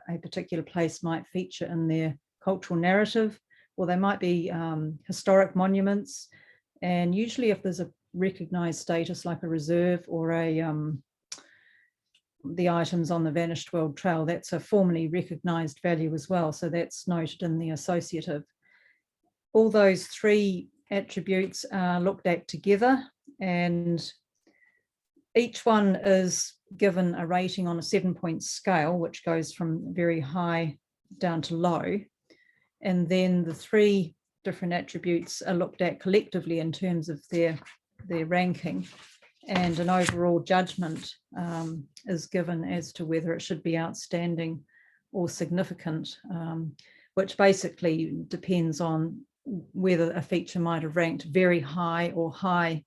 a particular place might feature in their cultural narrative, or they might be historic monuments. And usually if there's a recognised status like a reserve or the items on the Vanished World Trail, that's a formally recognised value as well. So that's noted in the associative. All those three attributes are looked at together, and each one is given a rating on a 7-point scale, which goes from very high down to low. And then the three different attributes are looked at collectively in terms of their ranking, and an overall judgment is given as to whether it should be outstanding or significant, which basically depends on whether a feature might have ranked very high or high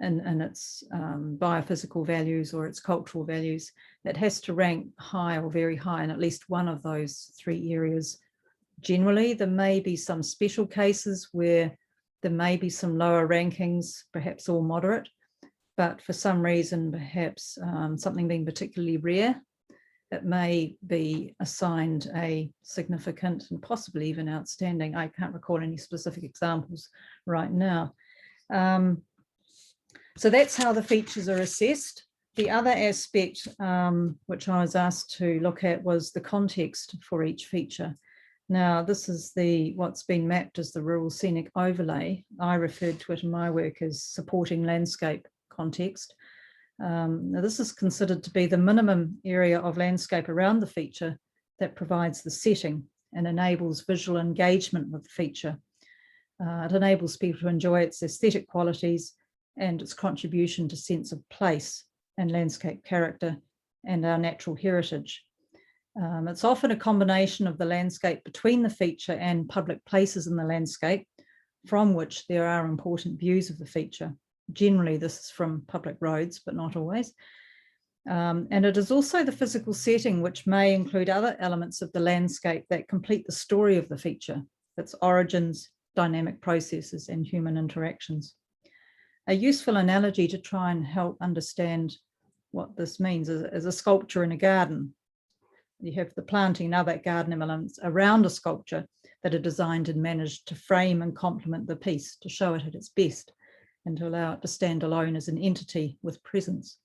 in its biophysical values or its cultural values. It has to rank high or very high in at least one of those three areas. Generally, there may be some special cases where there may be some lower rankings, perhaps all moderate, but for some reason, perhaps something being particularly rare, it may be assigned a significant and possibly even outstanding. I can't recall any specific examples right now. So that's how the features are assessed. The other aspect which I was asked to look at was the context for each feature. Now, this is what's been mapped as the rural scenic overlay. I referred to it in my work as supporting landscape context. Now, this is considered to be the minimum area of landscape around the feature that provides the setting and enables visual engagement with the feature. It enables people to enjoy its aesthetic qualities and its contribution to sense of place and landscape character and our natural heritage. It's often a combination of the landscape between the feature and public places in the landscape, from which there are important views of the feature. Generally, this is from public roads, but not always. And it is also the physical setting, which may include other elements of the landscape that complete the story of the feature, its origins, dynamic processes, and human interactions. A useful analogy to try and help understand what this means is a sculpture in a garden. You have the planting and other garden elements around a sculpture that are designed and managed to frame and complement the piece, to show it at its best and to allow it to stand alone as an entity with presence.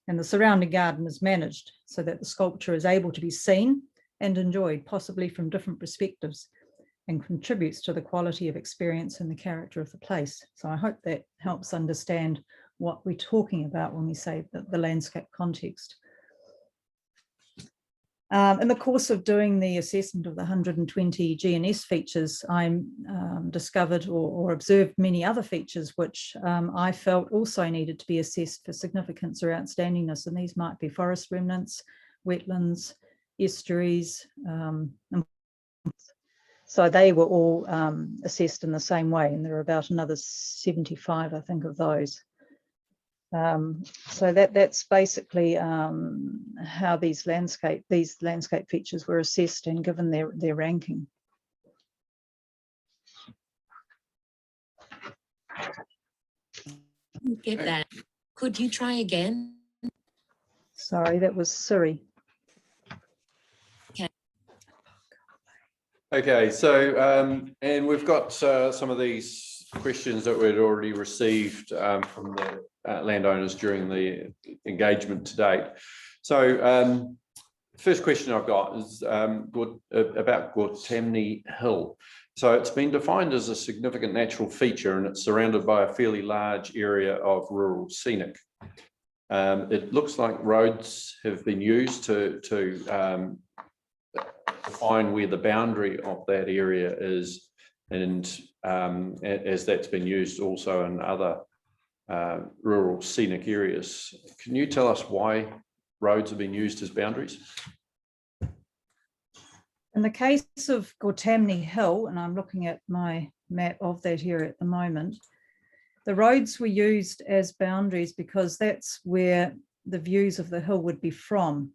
And the surrounding garden is managed so that the sculpture is able to be seen and enjoyed, possibly from different perspectives, and contributes to the quality of experience and the character of the place. So I hope that helps understand what we're talking about when we say the landscape context. In the course of doing the assessment of the 120 GNS features, I discovered or observed many other features which I felt also needed to be assessed for significance or outstandingness, and these might be forest remnants, wetlands, estuaries. So they were all assessed in the same way, and there are about another 75, I think, of those. So that's basically how these landscape features were assessed and given their ranking. Get that. Could you try again? Sorry, that was Siri. Okay, so and we've got some of these questions that we'd already received from the landowners during the engagement to date. So first question I've got is about Grahame Hill. So it's been defined as a significant natural feature, and it's surrounded by a fairly large area of rural scenic. It looks like roads have been used to define where the boundary of that area is, and as that's been used also in other rural scenic areas. Can you tell us why roads have been used as boundaries? In the case of Grahame Hill, and I'm looking at my map of that area at the moment, the roads were used as boundaries because that's where the views of the hill would be from.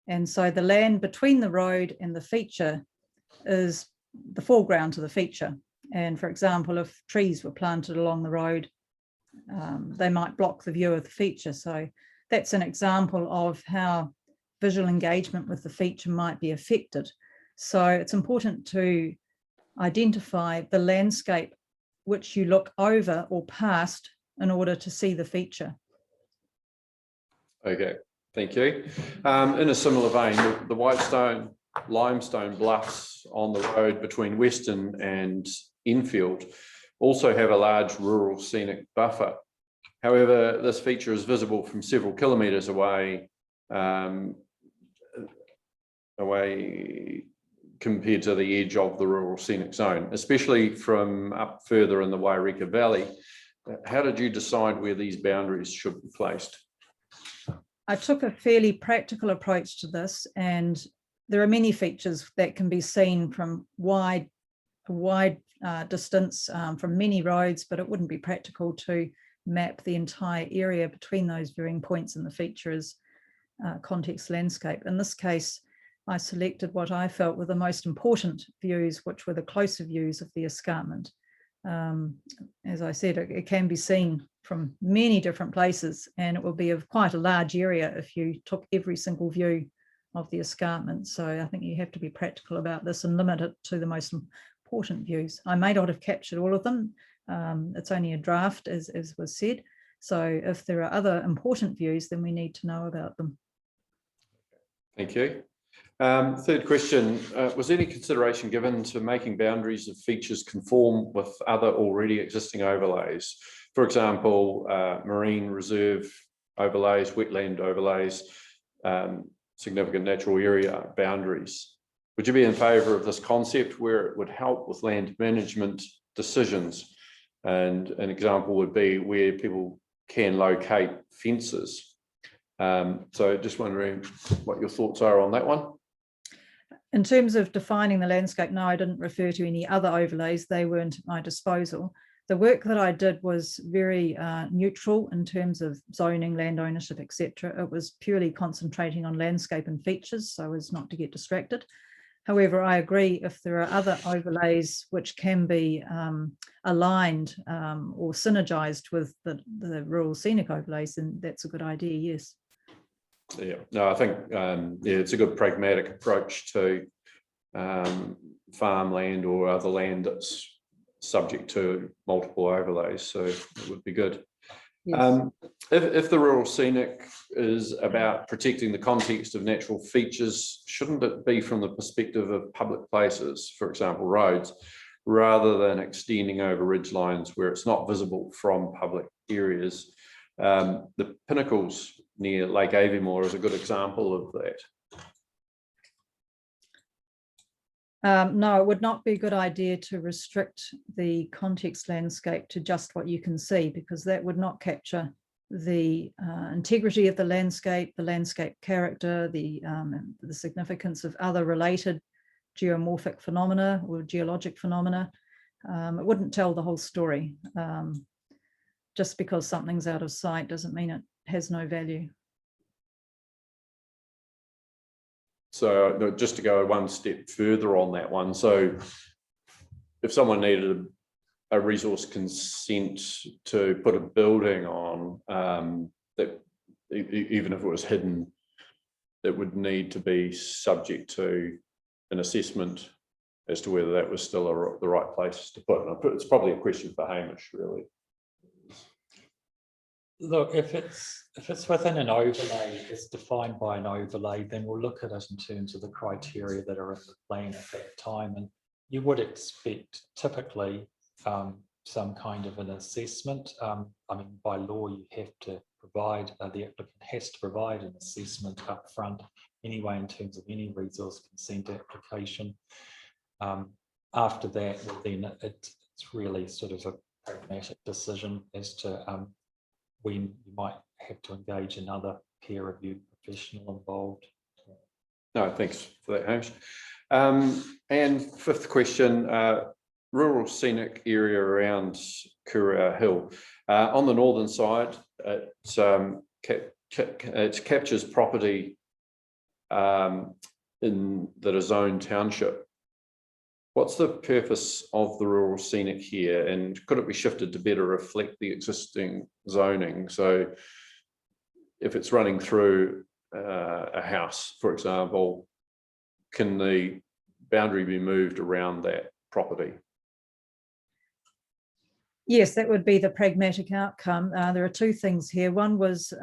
And so the land between the road and the feature is the foreground to the feature. And for example, if trees were planted along the road, they might block the view of the feature. So that's an example of how visual engagement with the feature might be affected. So it's important to identify the landscape which you look over or past in order to see the feature. Okay, thank you. In a similar vein, the whitestone limestone bluffs on the road between Western and Enfield also have a large rural scenic buffer. However, this feature is visible from several kilometres away, compared to the edge of the rural scenic zone, especially from up further in the Waireka Valley. How did you decide where these boundaries should be placed? I took a fairly practical approach to this, and there are many features that can be seen from wide distance from many roads, but it wouldn't be practical to map the entire area between those viewing points in the features context landscape. In this case, I selected what I felt were the most important views, which were the closer views of the escarpment. As I said, it can be seen from many different places, and it will be of quite a large area if you took every single view of the escarpment. So I think you have to be practical about this and limit it to the most important views. I may not have captured all of them. It's only a draft, as was said. So if there are other important views, then we need to know about them. Thank you. Third question, was any consideration given to making boundaries of features conform with other already existing overlays? For example, marine reserve overlays, wetland overlays, significant natural area boundaries. Would you be in favour of this concept where it would help with land management decisions? And an example would be where people can locate fences. So just wondering what your thoughts are on that one. In terms of defining the landscape, no, I didn't refer to any other overlays. They weren't at my disposal. The work that I did was very neutral in terms of zoning, land ownership, etc. It was purely concentrating on landscape and features, so as not to get distracted. However, I agree, if there are other overlays which can be aligned or synergized with the rural scenic overlays, then that's a good idea, yes. Yeah, no, I think yeah, it's a good pragmatic approach to farmland or other land that's subject to multiple overlays, so it would be good. Yes. If the rural scenic is about protecting the context of natural features, shouldn't it be from the perspective of public places, for example, roads, rather than extending over ridgelines where it's not visible from public areas? The pinnacles near Lake Aviemore is a good example of that. No, it would not be a good idea to restrict the context landscape to just what you can see, because that would not capture the integrity of the landscape character, the significance of other related geomorphic phenomena or geologic phenomena. It wouldn't tell the whole story. Just because something's out of sight doesn't mean it has no value. So just to go one step further on that one, so if someone needed a resource consent to put a building on, that even if it was hidden, it would need to be subject to an assessment as to whether that was still the right place to put it. It's probably a question for Hamish, really. Look, if it's within an overlay, it's defined by an overlay, then we'll look at it in terms of the criteria that are in the plan at that time. And you would expect typically some kind of an assessment. I mean, by law, you have to provide, the applicant has to provide an assessment up front anyway in terms of any resource consent application. After that, well, then it's really sort of a pragmatic decision as to when you might have to engage another peer review professional involved. No, thanks for that, Hamish. And fifth question, rural scenic area around Kuria Hill. On the northern side, it captures property in that is zoned township. What's the purpose of the rural scenic here, and could it be shifted to better reflect the existing zoning? So if it's running through a house, for example, can the boundary be moved around that property? Yes, that would be the pragmatic outcome. There are two things here. One was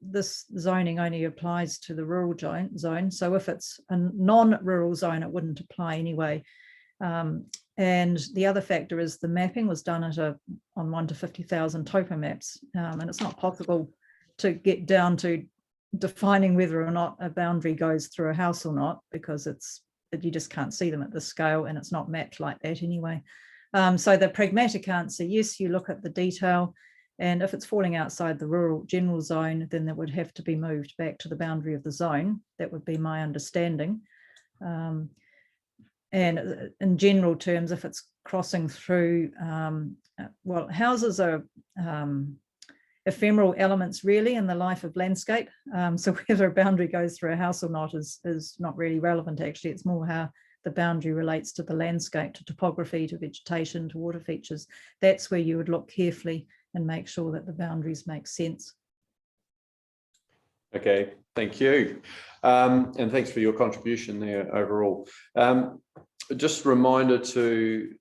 this zoning only applies to the rural zone. So if it's a non-rural zone, it wouldn't apply anyway. And the other factor is the mapping was done at on 1 to 50,000 topo maps, and it's not possible to get down to defining whether or not a boundary goes through a house or not, because you just can't see them at this scale, and it's not mapped like that anyway. So the pragmatic answer, yes, you look at the detail, and if it's falling outside the rural general zone, then that would have to be moved back to the boundary of the zone. That would be my understanding. And in general terms, if it's crossing through, well, houses are ephemeral elements really in the life of landscape. So whether a boundary goes through a house or not is not really relevant actually. It's more how the boundary relates to the landscape, to topography, to vegetation, to water features. That's where you would look carefully and make sure that the boundaries make sense. Okay, thank you. And thanks for your contribution there overall. Just a reminder to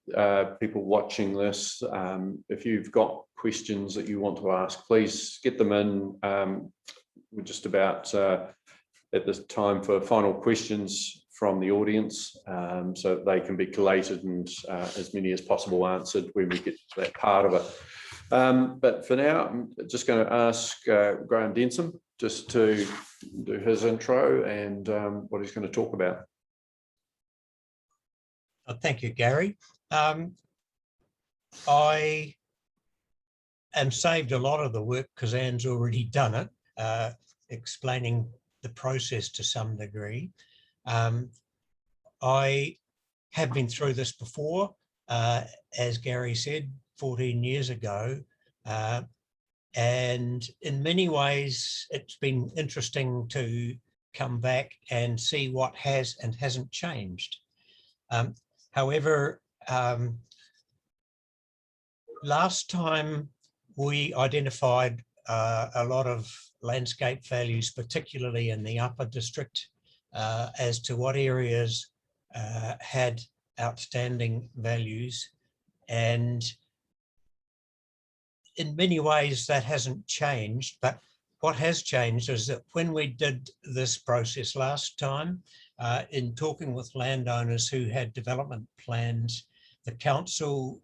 people watching this, if you've got questions that you want to ask, please get them in. We're just about at this time for final questions from the audience, so that they can be collated and as many as possible answered when we get to that part of it. But for now, I'm just going to ask Grahame Densem just to do his intro and what he's going to talk about. Thank you, Gary. I am saved a lot of the work because Anne's already done it, explaining the process to some degree. I have been through this before, as Gary said, 14 years ago. And in many ways, it's been interesting to come back and see what has and hasn't changed. However, last time we identified a lot of landscape values, particularly in the upper district, as to what areas had outstanding values. And in many ways that hasn't changed, but what has changed is that when we did this process last time, in talking with landowners who had development plans, the council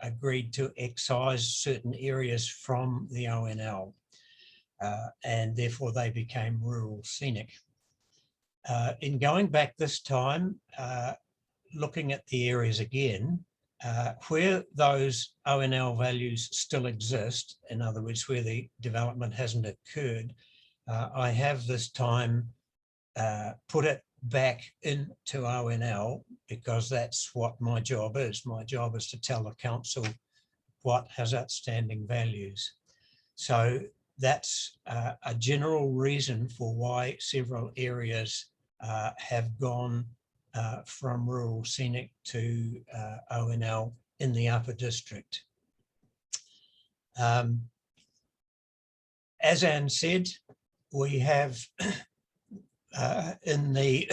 agreed to excise certain areas from the ONL, and therefore they became rural scenic. In going back this time, looking at the areas again, where those ONL values still exist, in other words, where the development hasn't occurred, I have this time put it back into ONL because that's what my job is. My job is to tell the council what has outstanding values. So that's a general reason for why several areas have gone from rural scenic to ONL in the upper district. As Anne said, we have in the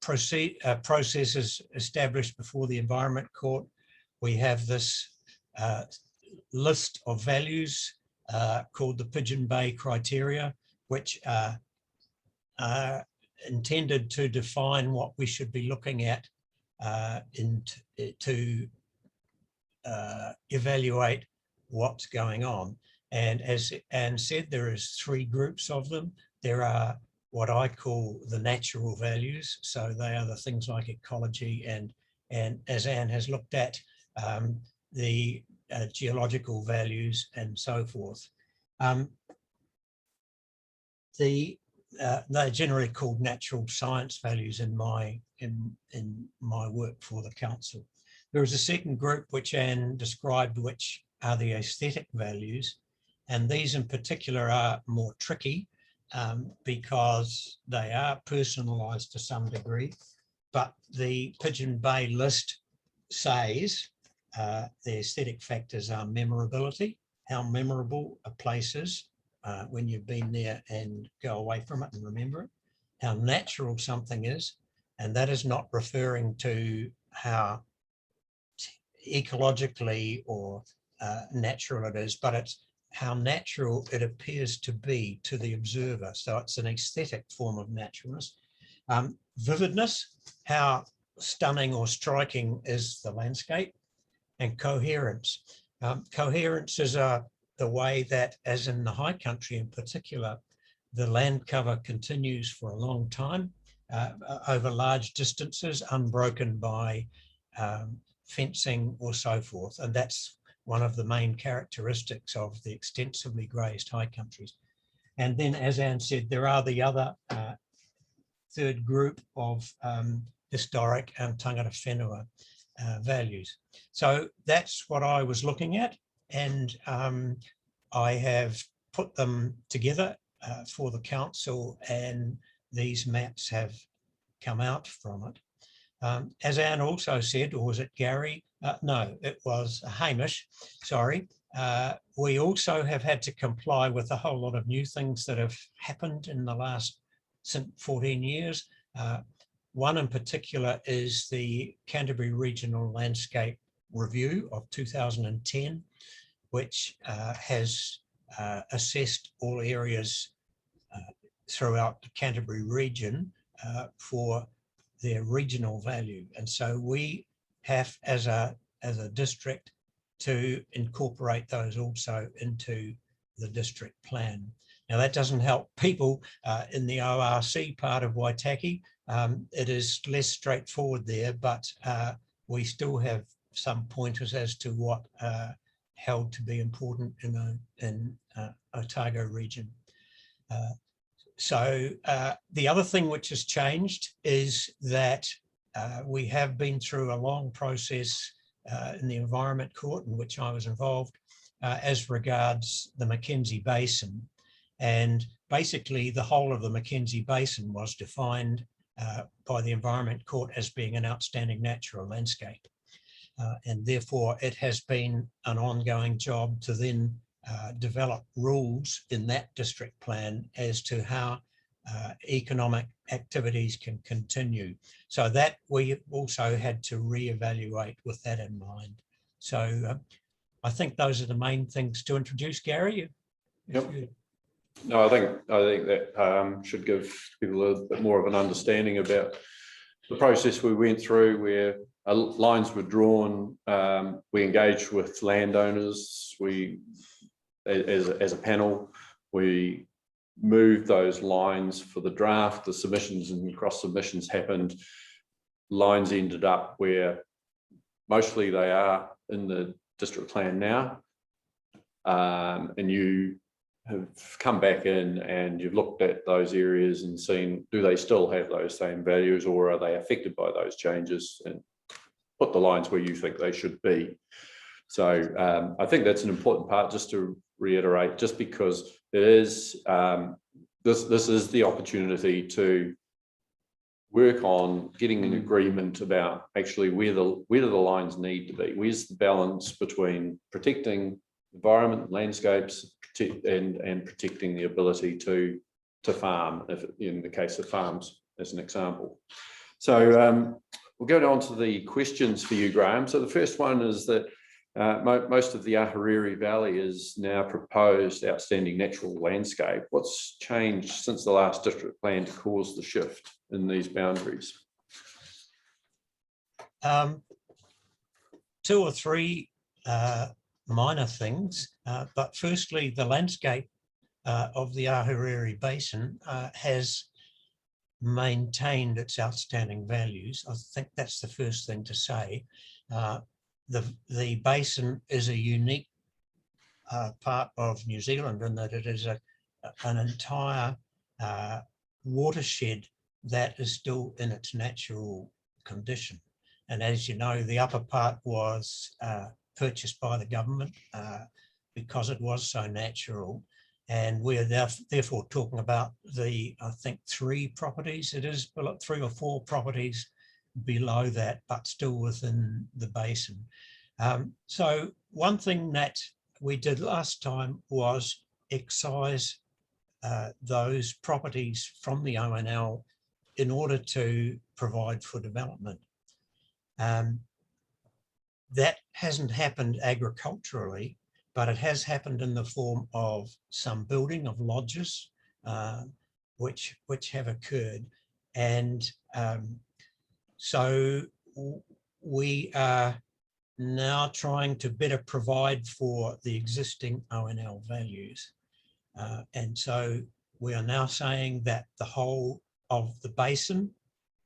processes established before the Environment Court, we have this list of values called the Pigeon Bay Criteria, which are intended to define what we should be looking at to evaluate what's going on. And as Anne said, there is 3 groups of them. There are what I call the natural values. So they are the things like ecology and as Anne has looked at, the geological values and so forth. They're generally called natural science values in my work for the council. There is a second group which Anne described, which are the aesthetic values, and these in particular are more tricky because they are personalised to some degree. But the Pigeon Bay list says the aesthetic factors are memorability, how memorable a place is, when you've been there and go away from it and remember it, how natural something is. And that is not referring to how ecologically or natural it is, but it's how natural it appears to be to the observer. So it's an aesthetic form of naturalness. Vividness, how stunning or striking is the landscape. And coherence. Coherence is the way that, as in the high country in particular, the land cover continues for a long time over large distances, unbroken by fencing or so forth. And that's one of the main characteristics of the extensively grazed high countries. And then, as Anne said, there are the other third group of historic and tangata whenua values. So that's what I was looking at, and I have put them together for the council, and these maps have come out from it. As Anne also said, or was it Gary? No, it was Hamish, sorry. We also have had to comply with a whole lot of new things that have happened in the last 14 years. One in particular is the Canterbury Regional Landscape Review of 2010, which has assessed all areas throughout the Canterbury region for their regional value. And so we have, as a district, to incorporate those also into the district plan. Now, that doesn't help people in the ORC part of Waitaki. It is less straightforward there, but we still have some pointers as to what held to be important in Otago region. So the other thing which has changed is that we have been through a long process in the Environment Court, in which I was involved, as regards the Mackenzie Basin. And basically the whole of the Mackenzie Basin was defined by the Environment Court as being an outstanding natural landscape. And therefore it has been an ongoing job to then develop rules in that district plan as to how economic activities can continue. So that we also had to reevaluate with that in mind. So I think those are the main things to introduce. Gary? Yep. No, I think that should give people a little bit more of an understanding about the process we went through, where lines were drawn. We engaged with landowners. We, as a panel, we moved those lines for the draft. The submissions and cross submissions happened. Lines ended up where mostly they are in the district plan now, and you have come back in and you've looked at those areas and seen, do they still have those same values, or are they affected by those changes, and put the lines where you think they should be. So I think that's an important part, just to reiterate, just because it is, this is the opportunity to work on getting an agreement about actually where do the lines need to be. Where's the balance between protecting environment, landscapes, and protecting the ability to farm, if in the case of farms, as an example. So we'll go on to the questions for you, Grahame. So the first one is that most of the Ahuriri Valley is now proposed outstanding natural landscape. What's changed since the last district plan to cause the shift in these boundaries? 2 or 3 minor things, but firstly, the landscape of the Ahuriri Basin has maintained its outstanding values. I think that's the first thing to say. The basin is a unique part of New Zealand in that it is an entire watershed that is still in its natural condition. And as you know, the upper part was purchased by the government because it was so natural. And we're therefore talking about I think 3 properties, it is 3 or 4 properties below that, but still within the basin. So one thing that we did last time was excise those properties from the ONL in order to provide for development. That hasn't happened agriculturally, but it has happened in the form of some building of lodges, which have occurred. And so we are now trying to better provide for the existing ONL values. And so we are now saying that the whole of the basin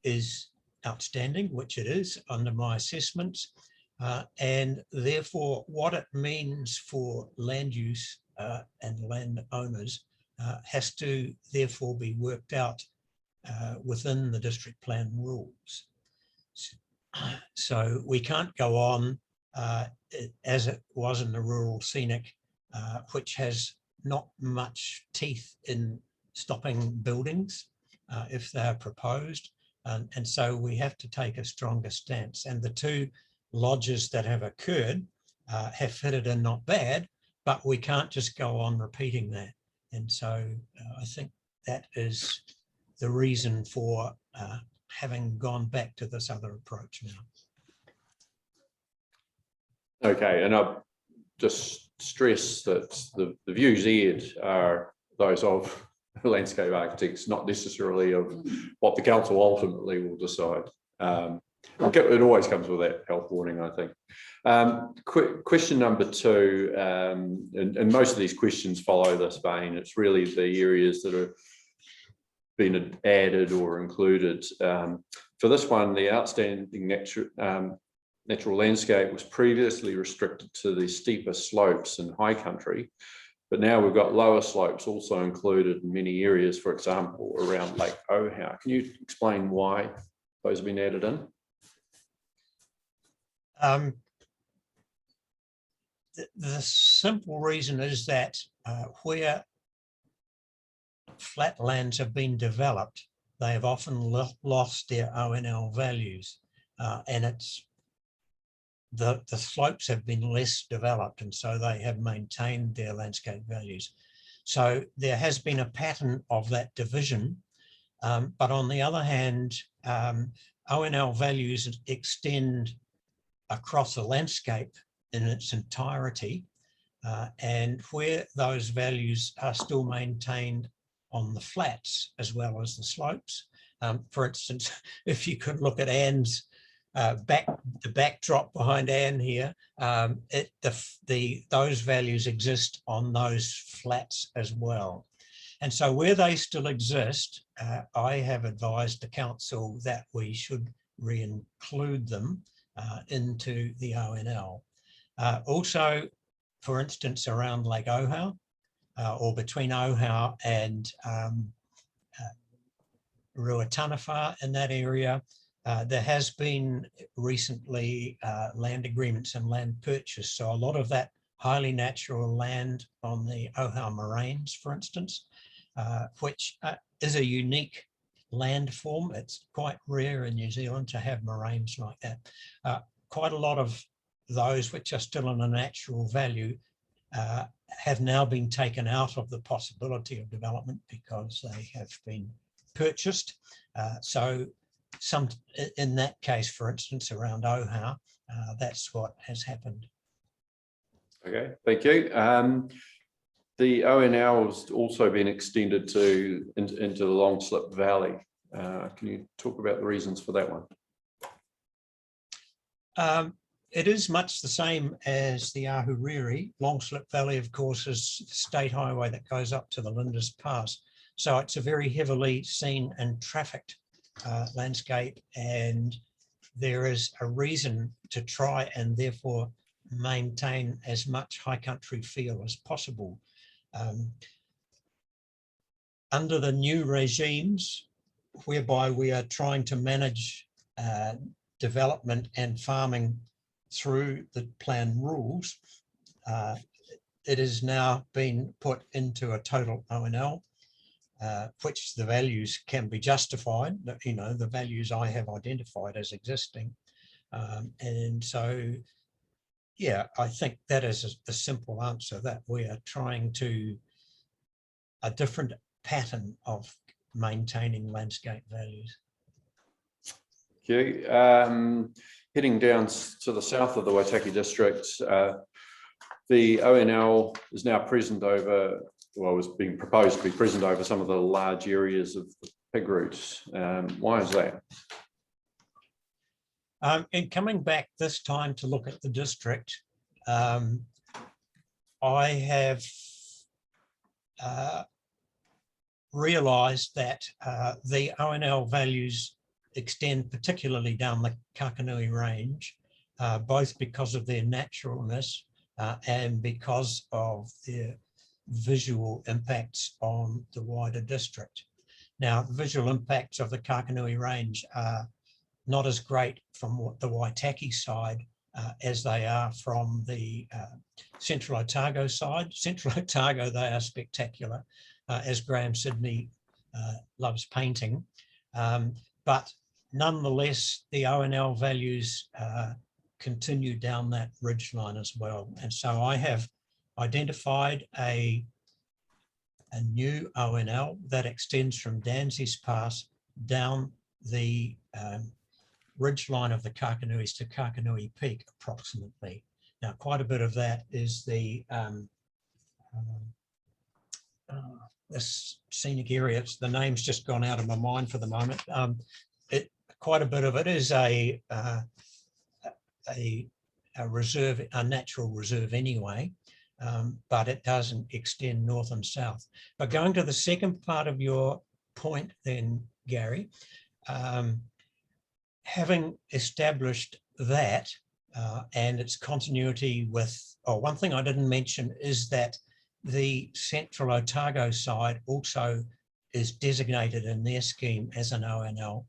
is outstanding, which it is under my assessments. And therefore, what it means for land use and landowners has to therefore be worked out within the district plan rules. So we can't go on as it was in the rural scenic, which has not much teeth in stopping buildings if they are proposed. And so we have to take a stronger stance. And the two lodges that have occurred have fitted in not bad, but we can't just go on repeating that. And so I think that is the reason for having gone back to this other approach now. Okay, and I just stress that the views aired are those of landscape architects, not necessarily of what the council ultimately will decide. It always comes with that health warning, I think. Question number 2, and most of these questions follow this vein. It's really the areas that are been added or included. For this one, the outstanding natural landscape was previously restricted to the steeper slopes in high country, but now we've got lower slopes also included in many areas, for example, around Lake Ohau. Can you explain why those have been added in? The simple reason is that where flatlands have been developed, they have often lost their ONL values, and it's the slopes have been less developed, and so they have maintained their landscape values. So there has been a pattern of that division, but on the other hand, ONL values extend across the landscape in its entirety, and where those values are still maintained on the flats as well as the slopes. For instance, if you could look at Anne's the backdrop behind Anne here, those values exist on those flats as well. And so where they still exist, I have advised the council that we should re-include them into the ONL. Also, for instance, around Lake Ohau, or between Ohau and Ruataniwha in that area, there has been recently land agreements and land purchase. So a lot of that highly natural land on the Ohau moraines, for instance, which is a unique land form. It's quite rare in New Zealand to have moraines like that. Quite a lot of those which are still in a natural value have now been taken out of the possibility of development because they have been purchased. So some, in that case, for instance, around Ohau, that's what has happened. Okay, thank you. The ONL has also been extended into the Long Slip Valley. Can you talk about the reasons for that one? It is much the same as the Ahuriri. Long Slip Valley, of course, is the state highway that goes up to the Lindis Pass. So it's a very heavily seen and trafficked landscape, and there is a reason to try and therefore maintain as much high country feel as possible. Under the new regimes, whereby we are trying to manage development and farming through the plan rules, it has now been put into a total ONL, which the values can be justified, you know, the values I have identified as existing. And so, yeah, I think that is the simple answer, that we are trying to a different pattern of maintaining landscape values. Thank you. Heading down to the south of the Waitaki district, the ONL is now present over, well, was being proposed to be present over some of the large areas of the pig route. Why is that? And coming back this time to look at the district, I have realised that the ONL values extend particularly down the Kakanui range, both because of their naturalness and because of their visual impacts on the wider district. Now, the visual impacts of the Kakanui range are not as great from the Waitaki side as they are from the Central Otago side. Central Otago, they are spectacular, as Grahame Sydney loves painting. But nonetheless, the ONL values continue down that ridgeline as well. And so I have identified a new ONL that extends from Danzi's Pass down the ridgeline of the Kakanuis to Kakanui Peak approximately. Now, quite a bit of that is the this scenic area. The name's just gone out of my mind for the moment. Quite a bit of it is a reserve, a natural reserve anyway, but it doesn't extend north and south. But going to the second part of your point then, Gary, having established that and its continuity with, one thing I didn't mention is that the Central Otago side also is designated in their scheme as an ONL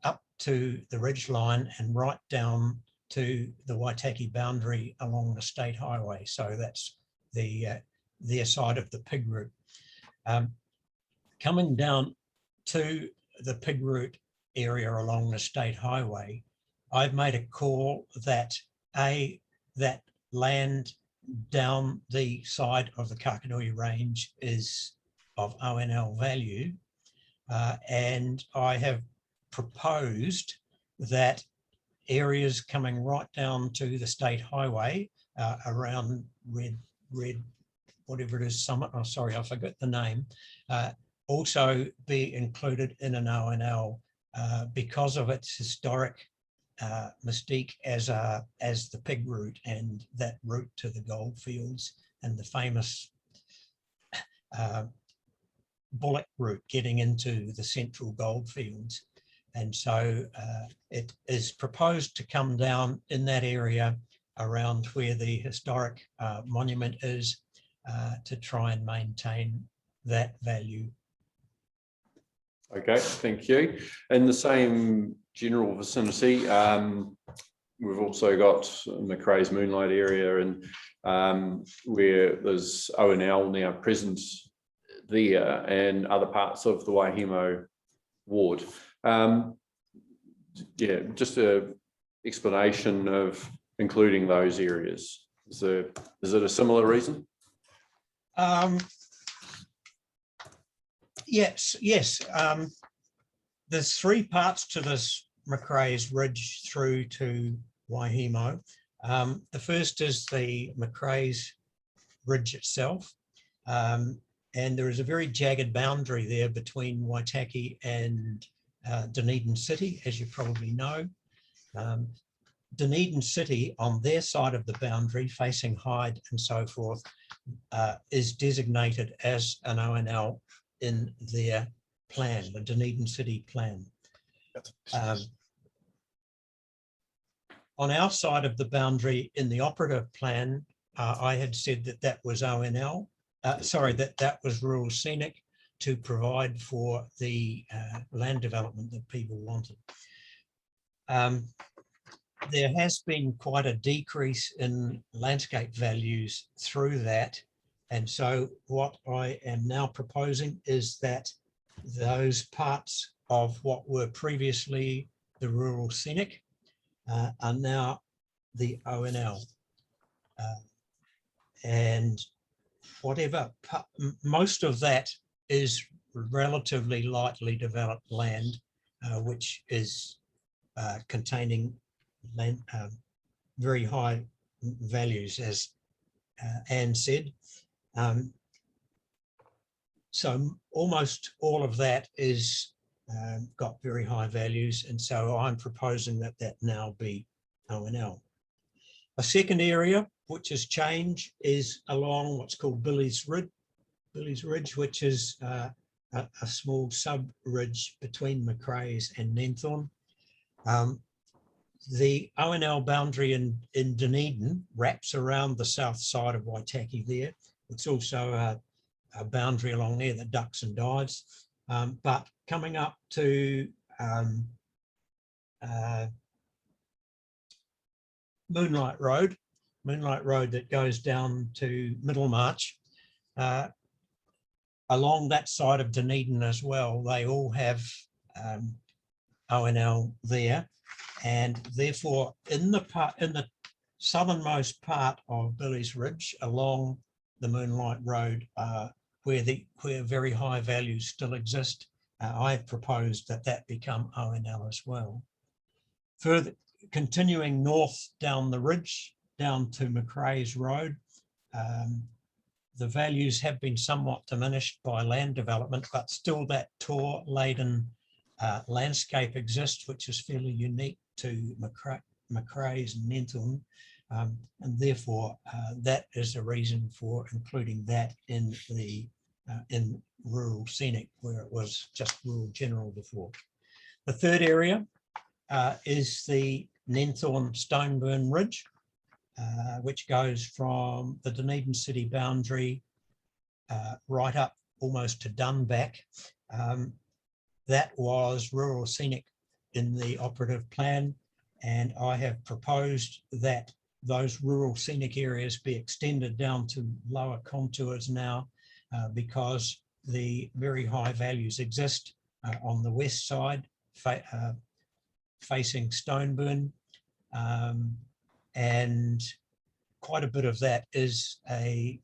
up to the ridgeline and right down to the Waitaki boundary along the state highway. So that's their side of the pig route. Coming down to the pig route area along the state highway, I've made a call that that land down the side of the Kakanui range is of ONL value, and I have proposed that areas coming right down to the state highway around red whatever it is, Summit, oh sorry, I forgot the name, also be included in an ONL because of its historic mystique as the pig route and that route to the goldfields and the famous bullock route getting into the central goldfields. And so it is proposed to come down in that area around where the historic monument is to try and maintain that value. Okay, thank you. In the same general vicinity, we've also got Macrae's Moonlight area, and where there's ONL now present there, and other parts of the Waihemo ward. Yeah, just a explanation of including those areas. Is it a similar reason? Yes. There's three parts to this Macrae's Ridge through to Waihemo. The first is the Macrae's Ridge itself. And there is a very jagged boundary there between Waitaki and Dunedin City, as you probably know. Dunedin City, on their side of the boundary, facing Hyde and so forth, is designated as an ONL in their plan, the Dunedin City plan. On our side of the boundary in the operative plan, I had said that that was ONL, that was rural scenic to provide for the land development that people wanted. There has been quite a decrease in landscape values through that. And so what I am now proposing is that those parts of what were previously the rural scenic are now the ONL. And most of that is relatively lightly developed land, which is containing land, very high values, as Anne said. So almost all of that is got very high values, and so I'm proposing that that now be O&L. A second area which has changed is along what's called Billy's Ridge, which is a small sub-ridge between Macraes and Nenthorn. The O&L boundary in Dunedin wraps around the south side of Waitaki there. It's also a boundary along there that ducks and dives. But coming up to Moonlight Road that goes down to Middlemarch, along that side of Dunedin as well, they all have O&L there, and therefore in the southernmost part of Billy's Ridge along the Moonlight Road, where very high values still exist, I've proposed that that become O&L as well. Further continuing north down the ridge down to Macraes Road, the values have been somewhat diminished by land development, but still that tor laden landscape exists, which is fairly unique to Macraes and Nenthorn, and therefore that is a reason for including that in the in rural scenic, where it was just rural general before. The third area is the Nenthorn Stoneburn Ridge, which goes from the Dunedin city boundary right up almost to Dunback. That was rural scenic in the operative plan, and I have proposed that those rural scenic areas be extended down to lower contours now, because the very high values exist on the west side facing Stoneburn, and quite a bit of that is a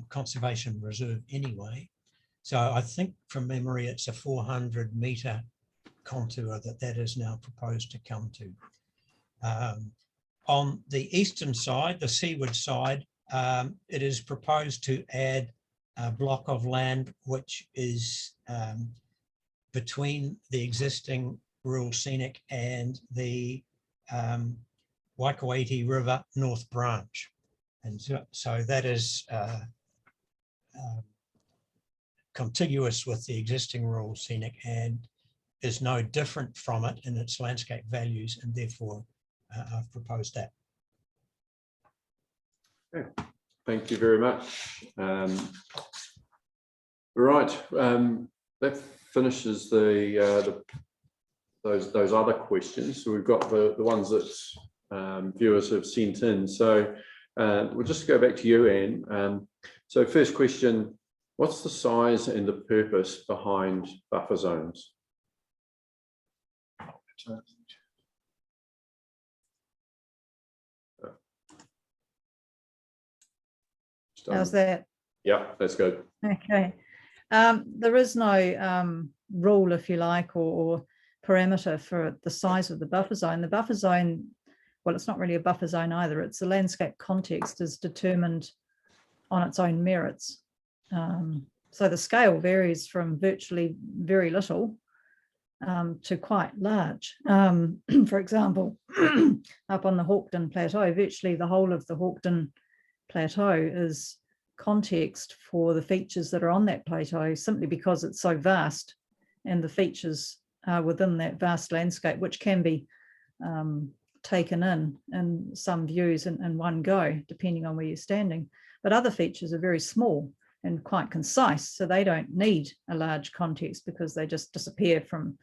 conservation reserve anyway. So I think from memory it's a 400-metre contour that is now proposed to come to. On the eastern side, the seaward side, it is proposed to add a block of land which is between the existing rural scenic and the Waikouaiti River North Branch. And so that is contiguous with the existing rural scenic and is no different from it in its landscape values, and therefore I've proposed that. Okay. Thank you very much. Right, that finishes those other questions. So we've got the ones that viewers have sent in. So we'll just go back to you, Anne. So first question, what's the size and the purpose behind buffer zones? How's that? Yeah, that's good. Okay. There is no rule, if you like, or parameter for the size of the buffer zone. The buffer zone, well, it's not really a buffer zone either. It's the landscape context is determined on its own merits. So the scale varies from virtually very little to quite large. For example, up on the Hawkden Plateau, virtually the whole of the Hawkden Plateau is context for the features that are on that plateau, simply because it's so vast and the features are within that vast landscape, which can be taken in some views in one go, depending on where you're standing. But other features are very small and quite concise, so they don't need a large context because they just disappear from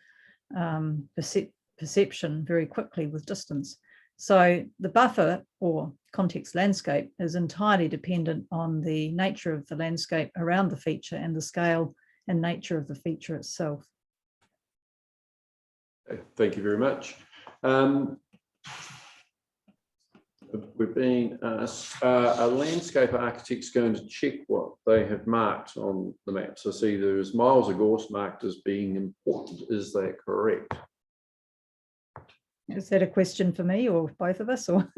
perception very quickly with distance. So the buffer or context landscape is entirely dependent on the nature of the landscape around the feature and the scale and nature of the feature itself. Thank you very much. We're being asked, are landscape architects going to check what they have marked on the maps? I see there's miles of gorse marked as being important. Is that correct? Is that a question for me or both of us? Or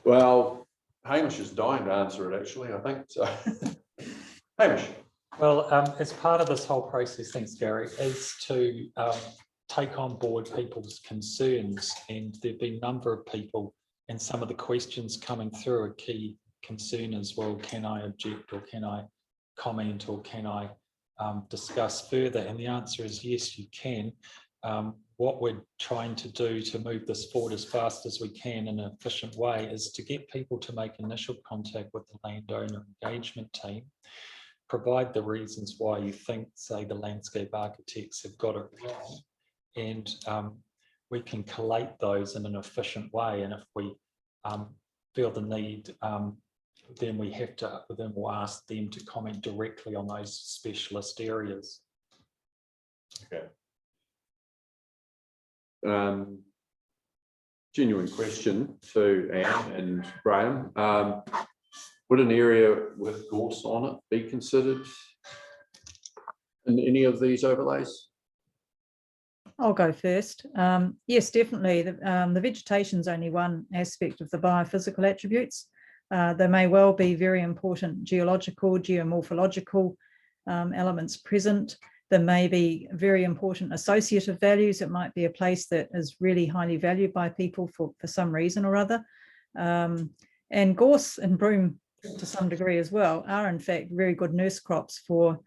Well, Hamish is dying to answer it, actually, I think. So, Hamish. Well, as part of this whole process, thanks, Gary, is to take on board people's concerns. And there've been a number of people, and some of the questions coming through a key concern as well. Can I object, or can I comment, or can I discuss further? And the answer is yes, you can. What we're trying to do to move this forward as fast as we can in an efficient way is to get people to make initial contact with the landowner engagement team, provide the reasons why you think, say, the landscape architects have got it wrong, and we can collate those in an efficient way. And if we feel the need, then we'll ask them to comment directly on those specialist areas. Okay. Genuine question to Anne and Grahame. Would an area with gorse on it be considered in any of these overlays? I'll go first. Yes, definitely. The vegetation is only one aspect of the biophysical attributes. There may well be very important geological, geomorphological elements present. There may be very important associative values. It might be a place that is really highly valued by people for some reason or other. And gorse and broom, to some degree as well, are in fact very good nurse crops for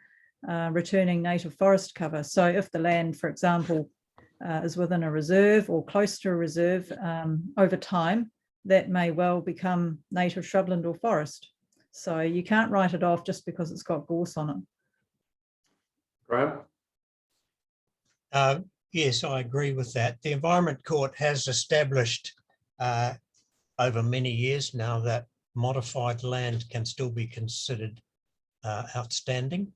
returning native forest cover. So if the land, for example, is within a reserve or close to a reserve, over time, that may well become native shrubland or forest. So you can't write it off just because it's got gorse on it. Grahame? Yes, I agree with that. The Environment Court has established over many years now that modified land can still be considered outstanding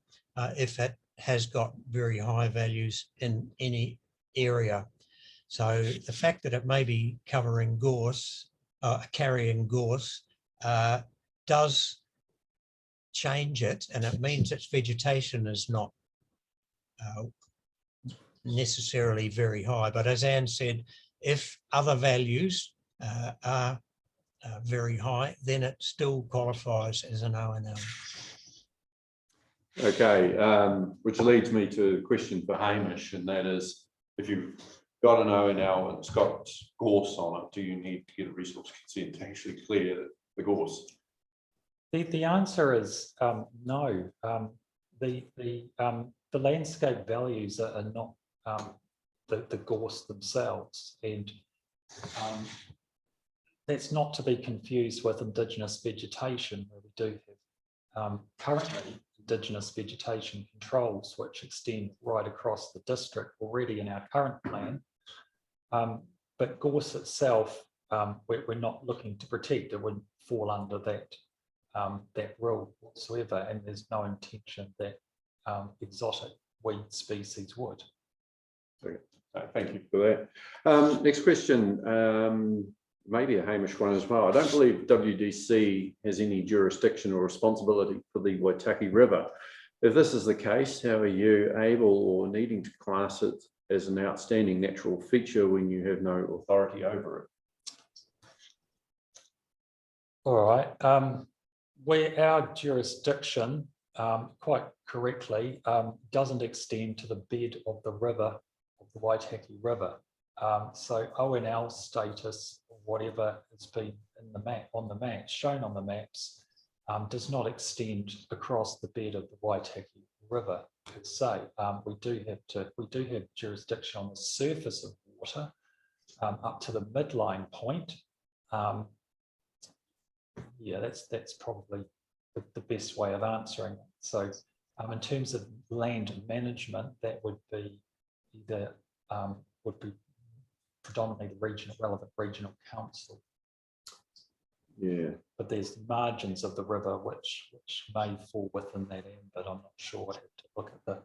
if it has got very high values in any area. So the fact that it may be covering gorse, carrying gorse, does change it, and it means its vegetation is not necessarily very high. But as Anne said, if other values are very high, then it still qualifies as an O&L. Okay, which leads me to a question for Hamish, and that is, if you've got an O&L and it's got gorse on it, do you need to get a resource consent to actually clear the gorse? The answer is no. The landscape values are not the gorse themselves, and that's not to be confused with Indigenous vegetation, where we do have currently Indigenous vegetation controls which extend right across the district already in our current plan. But gorse itself, we're not looking to protect. It wouldn't fall under that rule whatsoever, and there's no intention that exotic weed species would. Okay. Thank you for that. Next question, maybe a Hamish one as well. I don't believe WDC has any jurisdiction or responsibility for the Waitaki River. If this is the case, how are you able or needing to class it as an outstanding natural feature when you have no authority over it? All right. Where our jurisdiction, quite correctly, doesn't extend to the bed of the river, of the Waitaki River. So O&L status, or whatever has been in the map, on the maps, shown on the maps, does not extend across the bed of the Waitaki River per se. We do have jurisdiction on the surface of water up to the midline point. Yeah, that's probably the best way of answering it. So in terms of land management, that would be either predominantly the relevant regional council. Yeah. But there's margins of the river which may fall within that end, but I'm not sure. I'd have to look at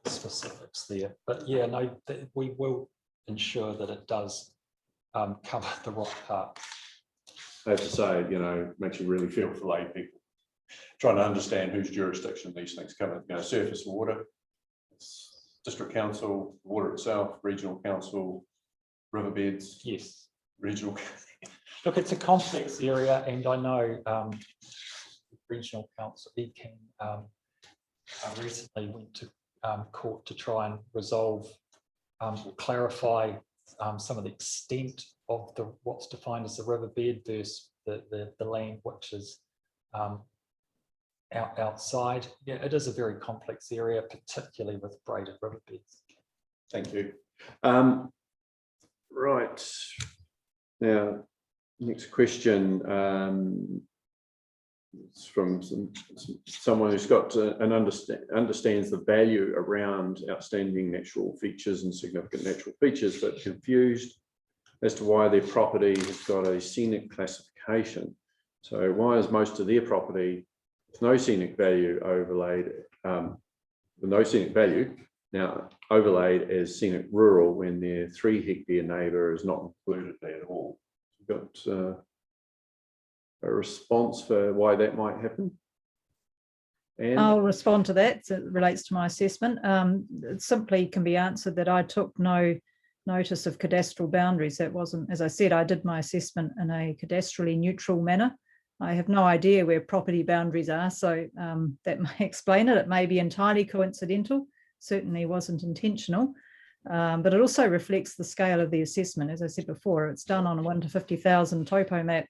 the specifics there. But yeah, no, we will ensure that it does cover the right part. I have to say, makes you really feel for lay people, trying to understand whose jurisdiction these things come in. Surface water, district council, water itself, regional council, riverbeds. Yes. Regional. Look, it's a complex area, and I know regional council, ECAN, recently went to court to try and resolve or clarify some of the extent of what's defined as the riverbed versus the land which is outside. Yeah, it is a very complex area, particularly with braided riverbeds. Thank you. Right. Now, next question. It's from someone who's got understands the value around outstanding natural features and significant natural features, but confused as to why their property has got a scenic classification. So why is most of their property with no scenic value overlaid, with no scenic value now overlaid as scenic rural when their 3 hectare neighbour is not included there at all? We've got a response for why that might happen? And I'll respond to that. So it relates to my assessment. It simply can be answered that I took no notice of cadastral boundaries. That wasn't, as I said, I did my assessment in a cadastrally neutral manner. I have no idea where property boundaries are, so that may explain it. It may be entirely coincidental, certainly wasn't intentional, but it also reflects the scale of the assessment. As I said before, it's done on a 1 to 50,000 topo map.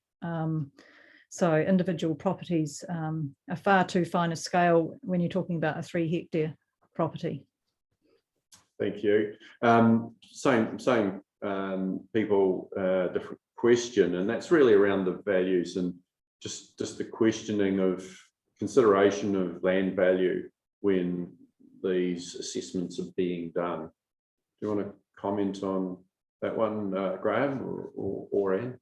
So individual properties are far too fine a scale when you're talking about a 3 hectare property. thank you. Same people, different question, and that's really around the values and just the questioning of consideration of land value when these assessments are being done. Do you want to comment on that one, Grahame or Anne?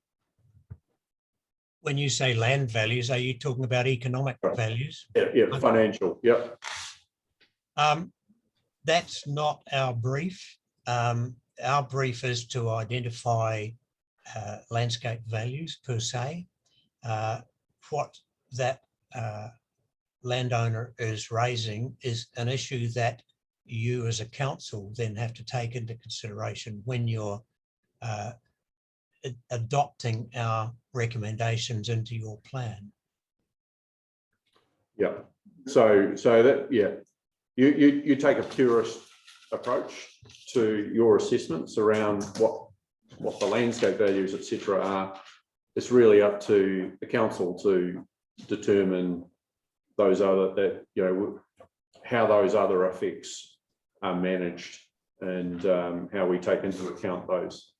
When you say land values, are you talking about economic values? Yeah, financial, yep. That's not our brief. Our brief is to identify landscape values per se. What that landowner is raising is an issue that you as a council then have to take into consideration when you're adopting our recommendations into your plan. Yeah. So that, yeah, you take a purist approach to your assessments around what the landscape values, etc. are. It's really up to the council to determine those other how those other effects are managed and how we take into account those.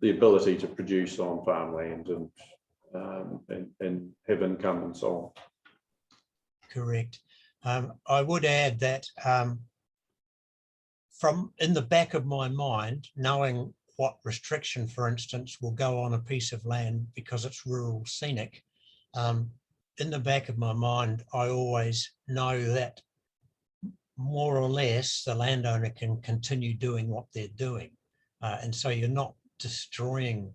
The ability to produce on farmland and have income and so on. Correct. I would add that from in the back of my mind, knowing what restriction, for instance, will go on a piece of land because it's rural scenic, in the back of my mind, I always know that more or less the landowner can continue doing what they're doing. And so you're not destroying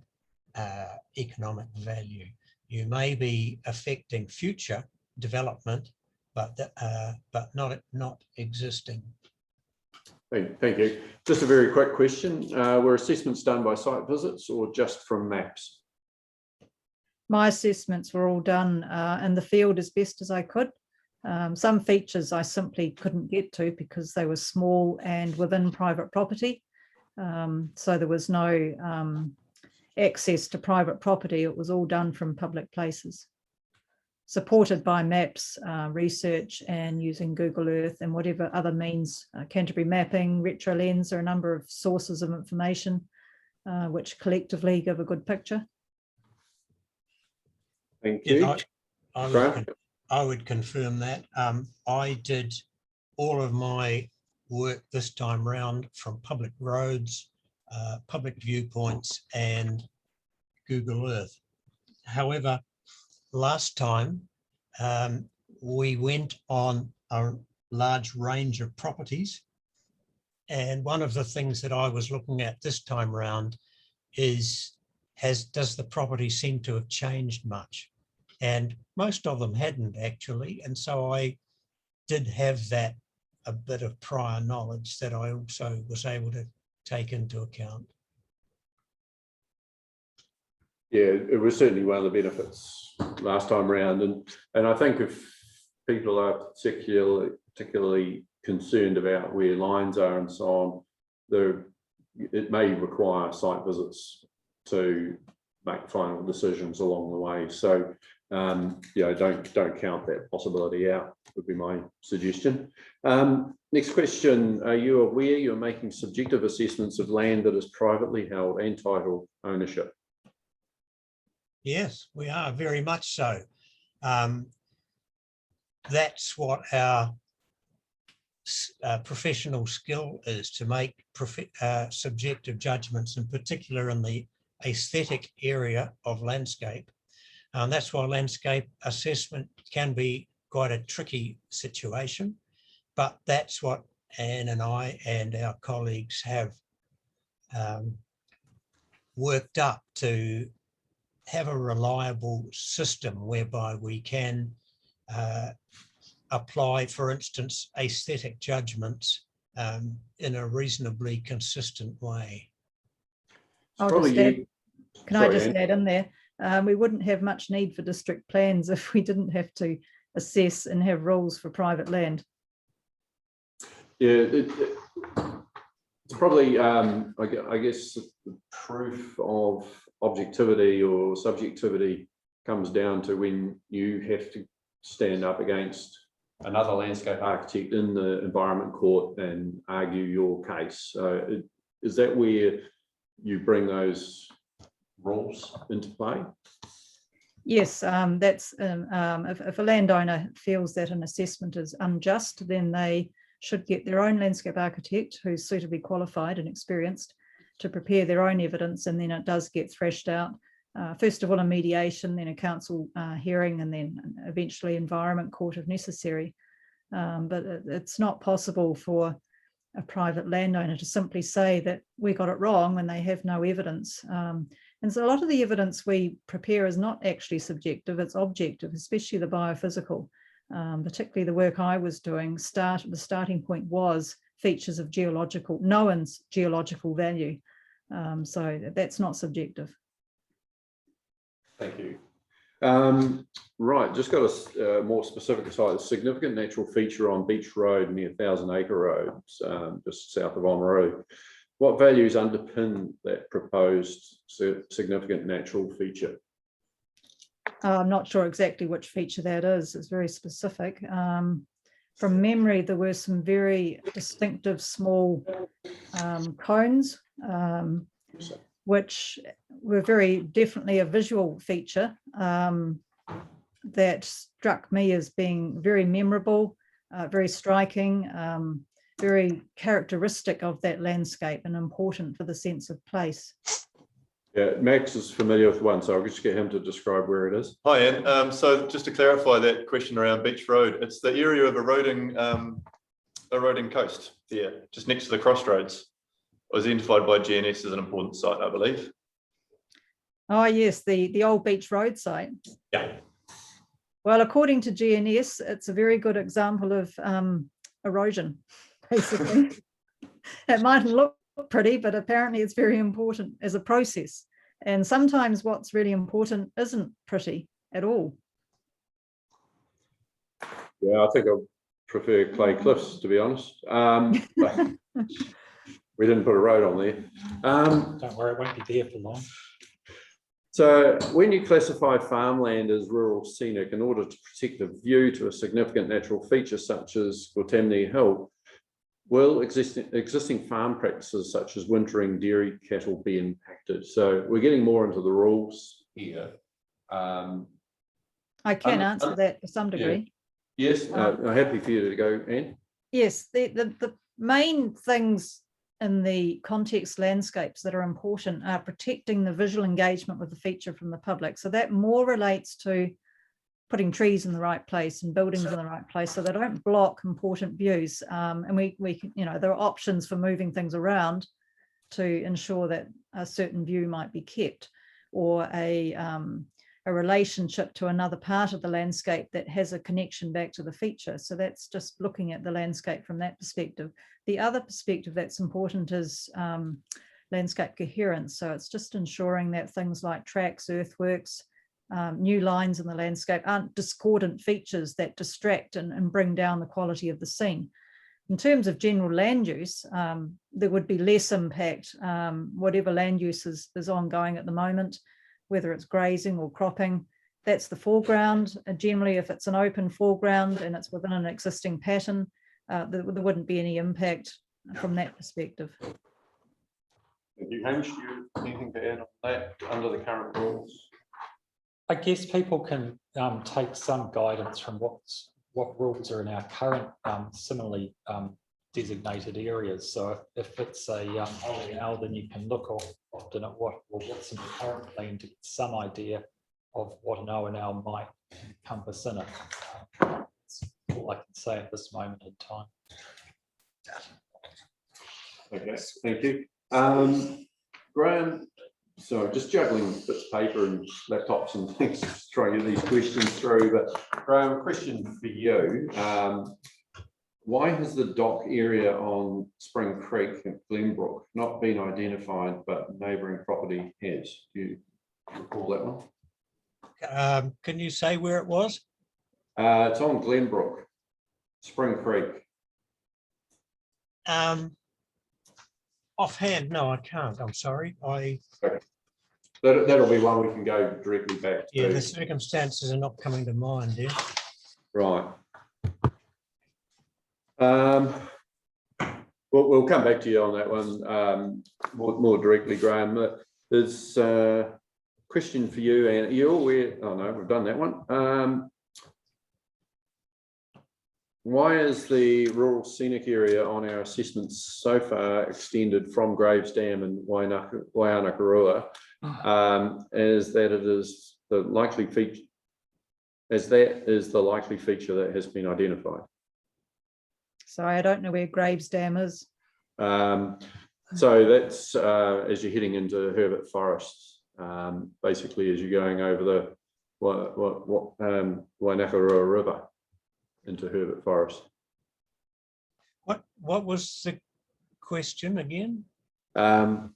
economic value. You may be affecting future development, but not existing. Thank you. Just a very quick question. Were assessments done by site visits or just from maps? My assessments were all done in the field as best as I could. Some features I simply couldn't get to because they were small and within private property. So there was no access to private property. It was all done from public places, supported by maps, research, and using Google Earth and whatever other means, Canterbury mapping, RetroLens, are a number of sources of information which collectively give a good picture. Thank you. Yeah, I would confirm that. I did all of my work this time round from public roads, public viewpoints, and Google Earth. However, last time we went on a large range of properties, and one of the things that I was looking at this time round is does the property seem to have changed much? And most of them hadn't actually. And so I did have that a bit of prior knowledge that I also was able to take into account. Yeah, it was certainly one of the benefits last time around. And I think if people are particularly concerned about where lines are and so on, it may require site visits to make final decisions along the way. So, don't count that possibility out, would be my suggestion. Next question, are you aware you're making subjective assessments of land that is privately held and title ownership? Yes, we are, very much so. That's what our professional skill is, to make subjective judgments, in particular in the aesthetic area of landscape. That's why landscape assessment can be quite a tricky situation, but that's what Anne and I and our colleagues have worked up to have a reliable system whereby we can apply, for instance, aesthetic judgments in a reasonably consistent way. Can I just add in there? We wouldn't have much need for district plans if we didn't have to assess and have rules for private land. Yeah, it's probably, I guess, the proof of objectivity or subjectivity comes down to when you have to stand up against another landscape architect in the environment court and argue your case. Is that where you bring those rules into play? Yes, that's if a landowner feels that an assessment is unjust, then they should get their own landscape architect who's suitably qualified and experienced to prepare their own evidence, and then it does get threshed out. First of all, a mediation, then a council hearing, and then eventually environment court if necessary. But it's not possible for a private landowner to simply say that we got it wrong when they have no evidence. And so a lot of the evidence we prepare is not actually subjective, it's objective, especially the biophysical. Particularly the work I was doing, the starting point was features of known geological value. So that's not subjective. Thank you. Right, just got a more specific site, a significant natural feature on Beach Road near 1000 Acre Road, just south of Oamaru. What values underpin that proposed significant natural feature? I'm not sure exactly which feature that is. It's very specific. From memory, there were some very distinctive small cones, which were very definitely a visual feature that struck me as being very memorable, very striking, very characteristic of that landscape and important for the sense of place. Yeah, Max is familiar with one, so I'll just get him to describe where it is. Hi, Anne. So just to clarify that question around Beach Road, it's the area of eroding coast there, just next to the crossroads. It was identified by GNS as an important site, I believe. Oh yes, the old Beach Road site. Yeah. Well, according to GNS, it's a very good example of erosion, basically. It mightn't look pretty, but apparently it's very important as a process. And sometimes what's really important isn't pretty at all. Yeah, I think I prefer clay cliffs, to be honest. We didn't put a road on there. Don't worry, it won't be there for long. So when you classify farmland as rural scenic in order to protect the view to a significant natural feature such as Grahame Hill, will existing farm practices such as wintering dairy cattle be impacted? So we're getting more into the rules here. I can answer that to some degree. Yeah. Yes, I'm happy for you to go, Anne. Yes, the main things in the context landscapes that are important are protecting the visual engagement with the feature from the public. So that more relates to putting trees in the right place and buildings in the right place so they don't block important views. And we can, there are options for moving things around to ensure that a certain view might be kept. or a relationship to another part of the landscape that has a connection back to the feature. So that's just looking at the landscape from that perspective. The other perspective that's important is landscape coherence. So it's just ensuring that things like tracks, earthworks, new lines in the landscape aren't discordant features that distract and bring down the quality of the scene. In terms of general land use, there would be less impact, whatever land use is ongoing at the moment, whether it's grazing or cropping, that's the foreground. Generally, if it's an open foreground and it's within an existing pattern, there wouldn't be any impact from that perspective. Thank you. Hamish, do you have anything to add on that under the current rules? I guess people can take some guidance from what rules are in our current similarly designated areas. So if it's a ONL, then you can look often at what's in the current plan to get some idea of what an ONL might encompass in it. That's all I can say at this moment in time. Okay, thank you. Grahame, so just juggling bits of paper and laptops and things, just trying to get these questions through. But Grahame, a question for you. Why has the dock area on Spring Creek at Glenbrook not been identified, but neighbouring property has? Do you recall that one? Can you say where it was? It's on Glenbrook, Spring Creek. Offhand, no, I can't. I'm sorry. That'll be one we can go directly back to. Yeah, the circumstances are not coming to mind. Yeah. Right. We'll come back to you on that one more directly, Grahame. There's a question for you, and you're aware. Oh no, we've done that one. Why is the rural scenic area on our assessments so far extended from Graves Dam and Waianakarua, as that it is the likely feature, as that is the likely feature that has been identified? So I don't know where Graves Dam is. So that's as you're heading into Herbert Forest, basically as you're going over the Waianakarua River into Herbert Forest. What was the question again? Yeah.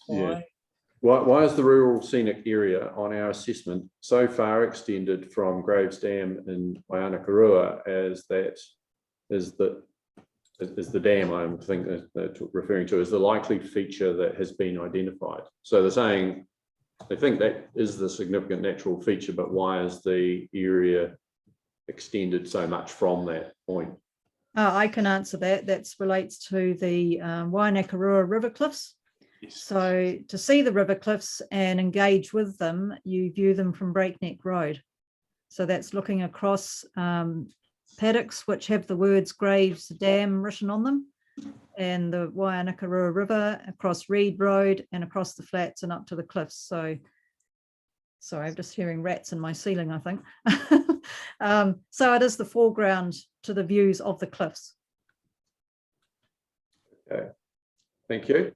Why? Why is the rural scenic area on our assessment so far extended from Graves Dam in Waianakarua as that is the dam I think they're referring to as the likely feature that has been identified? So they're saying they think that is the significant natural feature, but why is the area extended so much from that point? I can answer that. That relates to the Waianakarua River Cliffs. Yes. So to see the river cliffs and engage with them, you view them from Breakneck Road. So that's looking across paddocks which have the words Graves Dam written on them, and the Waianakarua River, across Reed Road and across the flats and up to the cliffs. So sorry, I'm just hearing rats in my ceiling, I think. So it is the foreground to the views of the cliffs. Okay, thank you.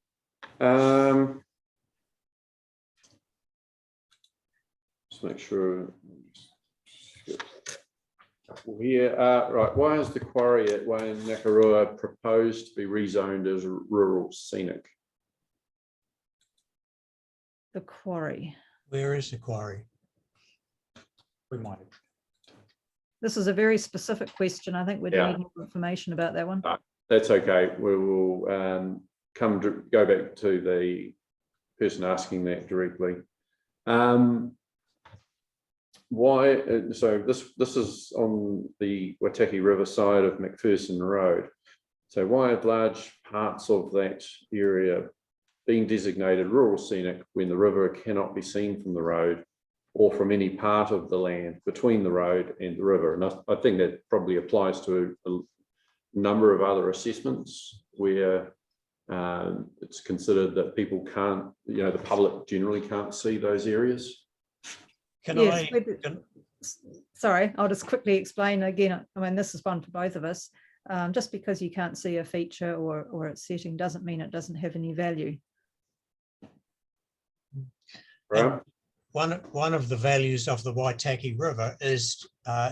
Just make sure. Here, right. Why is the quarry at Waianakarua proposed to be rezoned as rural scenic? The quarry. Where is the quarry? We might. This is a very specific question. I think we'd need more information about that one. That's okay. We will go back to the person asking that directly. Why? So this is on the Waitaki River side of McPherson Road. So why have large parts of that area being designated rural scenic when the river cannot be seen from the road or from any part of the land between the road and the river? And I think that probably applies to a number of other assessments where it's considered that people can't, the public generally can't see those areas. Sorry, I'll just quickly explain again. I mean, this is one for both of us. Just because you can't see a feature or its setting doesn't mean it doesn't have any value. Grahame? One of the values of the Waitaki River is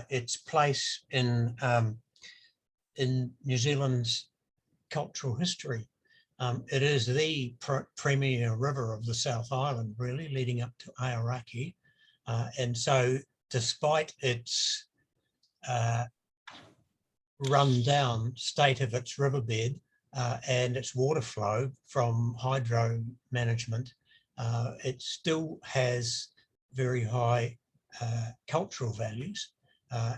its place in New Zealand's cultural history. It is the premier river of the South Island, really, leading up to Aoraki. And so despite its run-down state of its riverbed and its water flow from hydro management, it still has very high cultural values.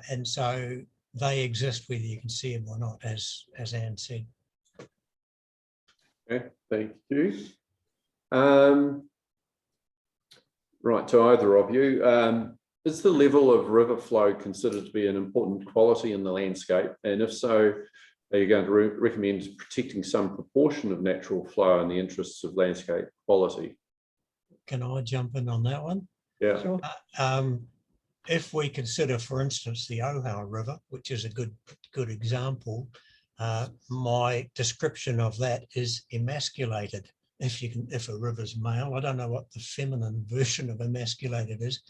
And so they exist whether you can see them or not, as Anne said. Okay, thank you. Right, to either of you, is the level of river flow considered to be an important quality in the landscape? And if so, are you going to recommend protecting some proportion of natural flow in the interests of landscape quality? Can I jump in on that one? Yeah. Sure. If we consider, for instance, the Ohau River, which is a good example, my description of that is emasculated. If a river's male, I don't know what the feminine version of emasculated is,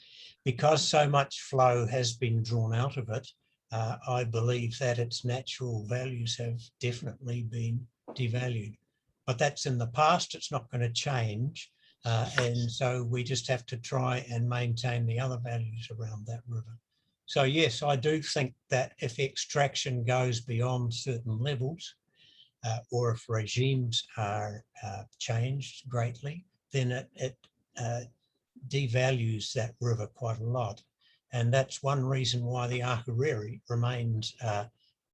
because so much flow has been drawn out of it. I believe that its natural values have definitely been devalued, but that's in the past. It's not going to change. And so we just have to try and maintain the other values around that river. So yes, I do think that if extraction goes beyond certain levels, or if regimes are changed greatly, then it devalues that river quite a lot. And that's one reason why the Akureri remains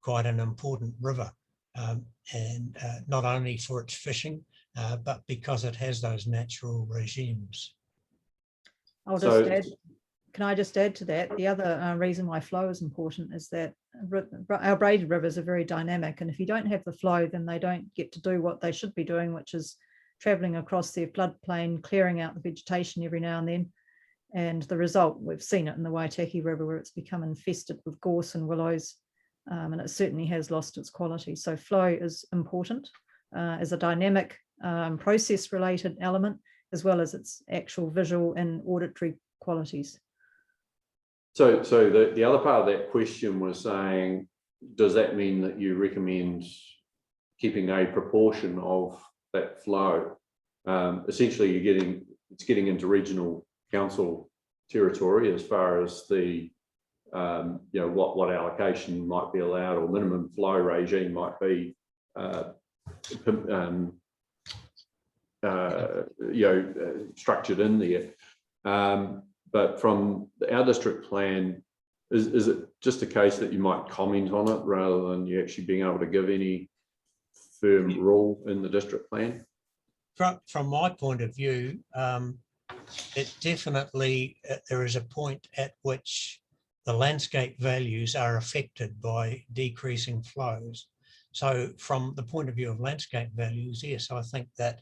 quite an important river, and not only for its fishing, but because it has those natural regimes. Can I just add to that? The other reason why flow is important is that our braided rivers are very dynamic, and if you don't have the flow, then they don't get to do what they should be doing, which is travelling across their floodplain, clearing out the vegetation every now and then. And the result, we've seen it in the Waitaki River, where it's become infested with gorse and willows, and it certainly has lost its quality. So flow is important as a dynamic process-related element, as well as its actual visual and auditory qualities. So the other part of that question was saying, does that mean that you recommend keeping a proportion of that flow? Essentially, it's getting into regional council territory as far as the what allocation might be allowed or minimum flow regime might be structured in there. But from our district plan, is it just a case that you might comment on it rather than you actually being able to give any firm rule in the district plan? From my point of view, it definitely, there is a point at which the landscape values are affected by decreasing flows. So from the point of view of landscape values, yes, I think that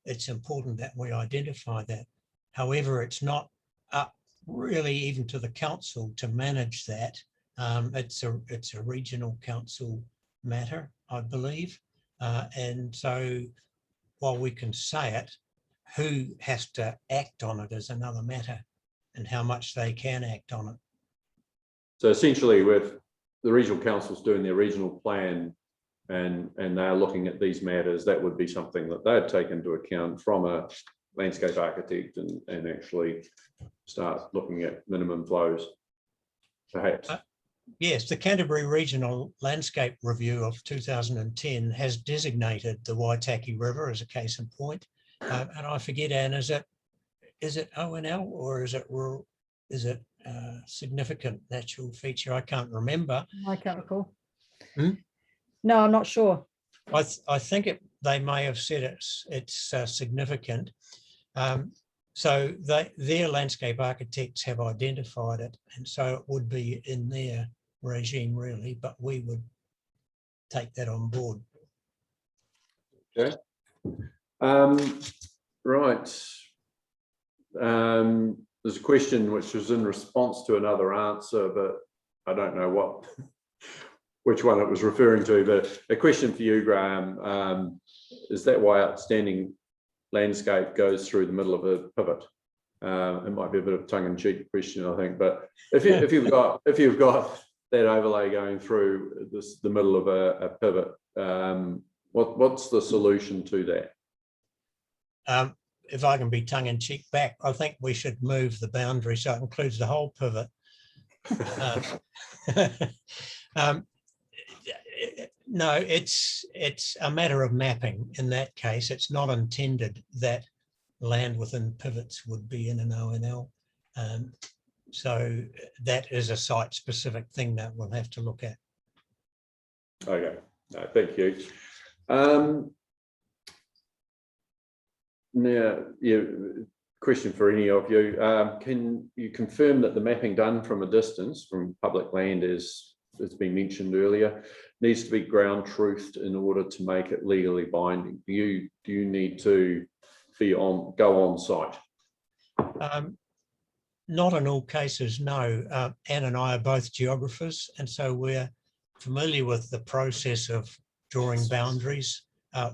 it's important that we identify that. However, it's not up really even to the council to manage that. It's a regional council matter, I believe. And so while we can say it, who has to act on it is another matter, and how much they can act on it. So essentially, with the regional councils doing their regional plan and they're looking at these matters, that would be something that they'd take into account from a landscape architect and actually start looking at minimum flows, perhaps. Yes, the Canterbury Regional Landscape Review of 2010 has designated the Waitaki River as a case in point. And I forget, Anne, is it ONL or is it rural? Is it significant natural feature? I can't remember. I can't recall. No, I'm not sure. I think they may have said it's significant. So their landscape architects have identified it, and so it would be in their regime really, but we would take that on board. Okay. Right. There's a question which was in response to another answer, but I don't know which one it was referring to, but a question for you, Grahame. Is that why outstanding landscape goes through the middle of a pivot. It might be a bit of tongue-in-cheek question, I think, but if you've got that overlay going through the middle of a pivot, what's the solution to that? If I can be tongue-in-cheek back, I think we should move the boundary so it includes the whole pivot. No, it's a matter of mapping. In that case, it's not intended that land within pivots would be in an ONL. So that is a site-specific thing that we'll have to look at. Okay, no, thank you. Now, question for any of you. Can you confirm that the mapping done from a distance from public land, as has been mentioned earlier, needs to be ground truthed in order to make it legally binding? Do you need to go on site? Not in all cases, no. Anne and I are both geographers, and so we're familiar with the process of drawing boundaries,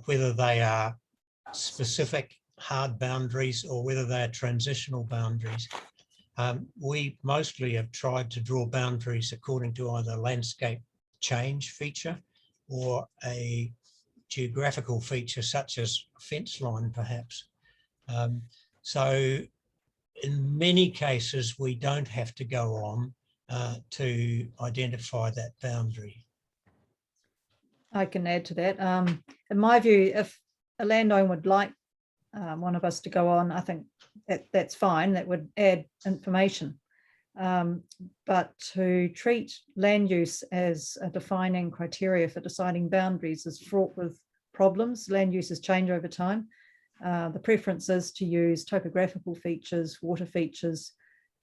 whether they are specific hard boundaries or whether they are transitional boundaries. We mostly have tried to draw boundaries according to either landscape change feature or a geographical feature such as a fence line, perhaps. So in many cases, we don't have to go on to identify that boundary. I can add to that. In my view, if a landowner would like one of us to go on, I think that's fine. That would add information. But to treat land use as a defining criteria for deciding boundaries is fraught with problems. Land uses change over time. The preference is to use topographical features, water features,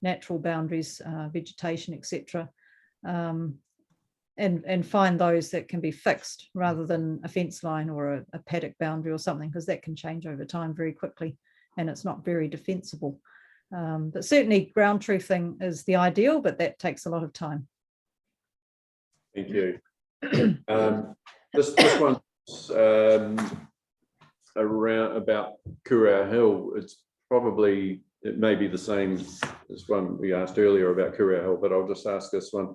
natural boundaries, vegetation, etc., and find those that can be fixed rather than a fence line or a paddock boundary or something, because that can change over time very quickly and it's not very defensible. But certainly ground truthing is the ideal, but that takes a lot of time. Thank you. This one's around about Coherence Hill. It may be the same as one we asked earlier about Coherence Hill, but I'll just ask this one.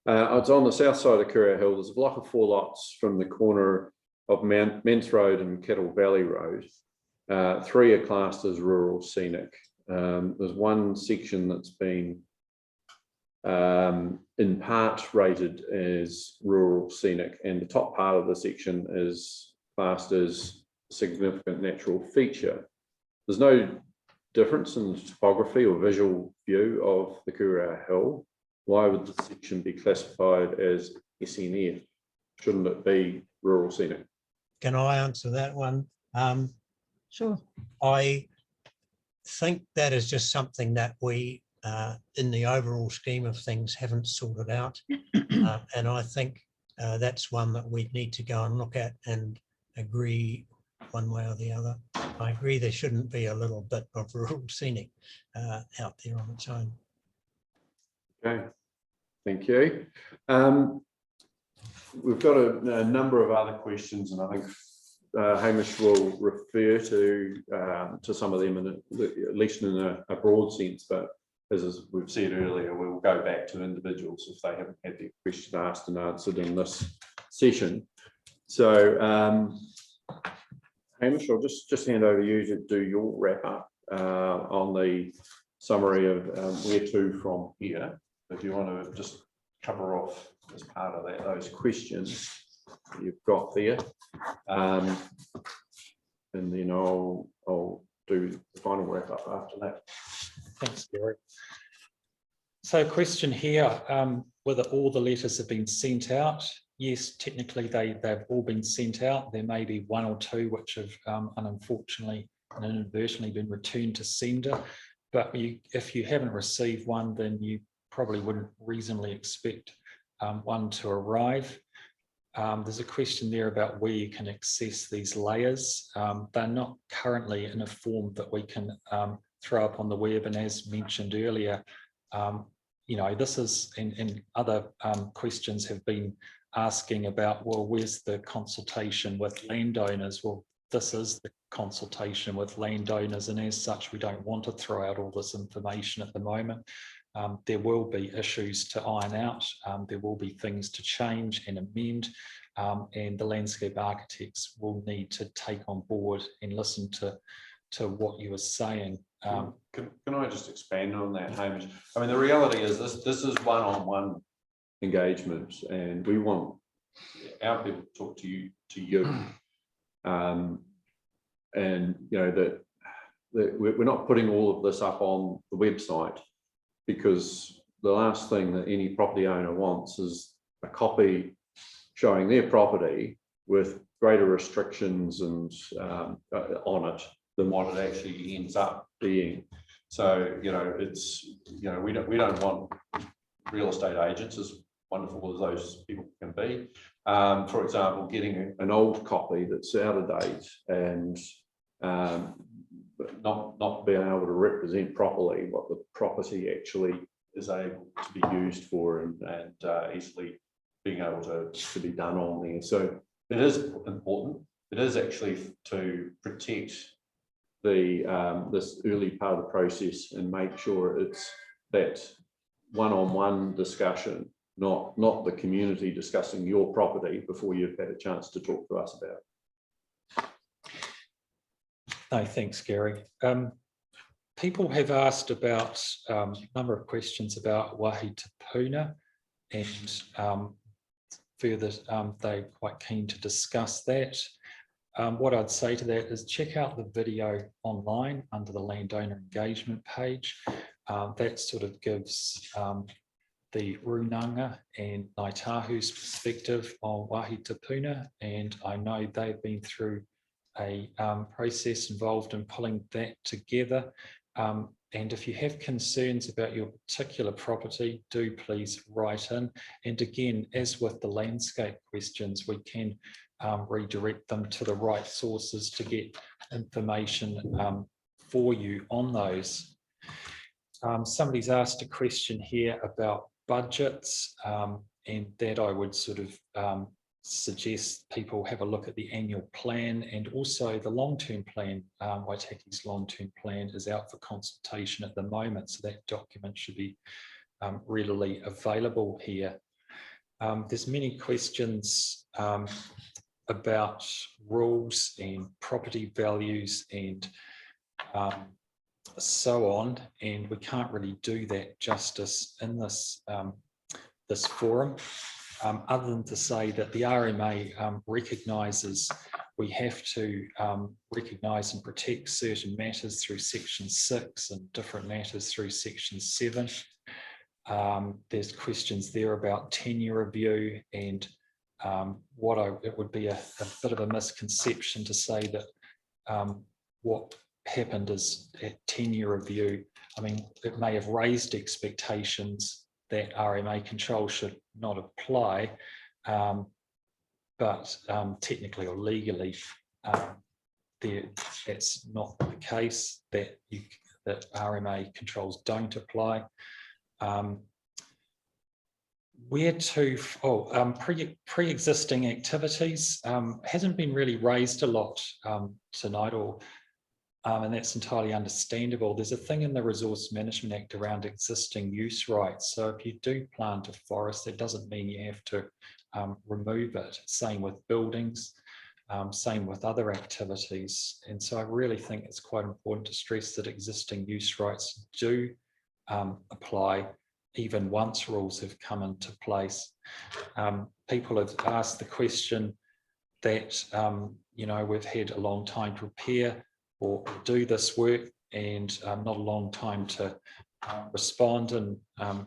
It's on the south side of Coherence Hill. There's a block of 4 lots from the corner of Ments Road and Kettle Valley Road. 3 are classed as rural scenic. There's one section that's been in part rated as rural scenic, and the top part of the section is classed as significant natural feature. There's no difference in the topography or visual view of the Coherence Hill. Why would the section be classified as SNF? Shouldn't it be rural scenic? Can I answer that one? Sure. I think that is just something that we, in the overall scheme of things, haven't sorted out. And I think that's one that we need to go and look at and agree one way or the other. I agree there shouldn't be a little bit of rural scenic out there on its own. Okay, thank you. We've got a number of other questions, and I think Hamish will refer to some of them, at least in a broad sense, but as we've said earlier, we'll go back to individuals if they haven't had their question asked and answered in this session. So Hamish, I'll just hand over to you to do your wrap up on the summary of where to from here. If you want to just cover off as part of that, those questions you've got there. And then I'll do the final wrap up after that. Thanks, Gary. So question here, whether all the letters have been sent out. Yes, technically they've all been sent out. There may be 1 or 2 which have unfortunately and inadvertently been returned to sender. But if you haven't received one, then you probably wouldn't reasonably expect one to arrive. There's a question there about where you can access these layers. They're not currently in a form that we can throw up on the web, and as mentioned earlier, this is, and other questions have been asking about, well, where's the consultation with landowners? Well, this is the consultation with landowners, and as such, we don't want to throw out all this information at the moment. There will be issues to iron out. There will be things to change and amend, and the landscape architects will need to take on board and listen to what you were saying. Can I just expand on that, Hamish? I mean, the reality is this is one-on-one engagement, and we want our people to talk to you. And you know that we're not putting all of this up on the website, because the last thing that any property owner wants is a copy showing their property with greater restrictions and on it than what it actually ends up being. So you know, it's, you know, we don't want real estate agents, as wonderful as those people can be, for example, getting an old copy that's out of date and not being able to represent properly what the property actually is able to be used for, and easily being able to be done on there. So it is important. It is actually to protect the this early part of the process and make sure it's that one-on-one discussion, not the community discussing your property before you've had a chance to talk to us about it. No, thanks, Gary. People have asked about a number of questions about Wāhi Te Puna, and further, they're quite keen to discuss that. What I'd say to that is check out the video online under the landowner engagement page. That sort of gives the Runanga and Ngāi Tahu's perspective on Wāhi Te Puna, and I know they've been through a process involved in pulling that together. And if you have concerns about your particular property, do please write in. And again, as with the landscape questions, we can redirect them to the right sources to get information for you on those. Somebody's asked a question here about budgets, and that I would sort of suggest people have a look at the annual plan, and also the long-term plan. Waitaki's long-term plan is out for consultation at the moment, so that document should be readily available here. There's many questions about rules and property values and so on, and we can't really do that justice in this this forum, other than to say that the RMA recognises we have to recognise and protect certain matters through Section 6 and different matters through Section 7. There's questions there about tenure review, and it would be a bit of a misconception to say that what happened is at tenure review, I mean, it may have raised expectations that RMA control should not apply, but technically or legally, that's not the case, that RMA controls don't apply. Pre-existing activities hasn't been really raised a lot tonight, and that's entirely understandable. There's a thing in the Resource Management Act around existing use rights. So if you do plant a forest, that doesn't mean you have to remove it. Same with buildings, same with other activities. And so I really think it's quite important to stress that existing use rights do apply even once rules have come into place. People have asked the question that, you know, we've had a long time to prepare or do this work, and not a long time to respond. And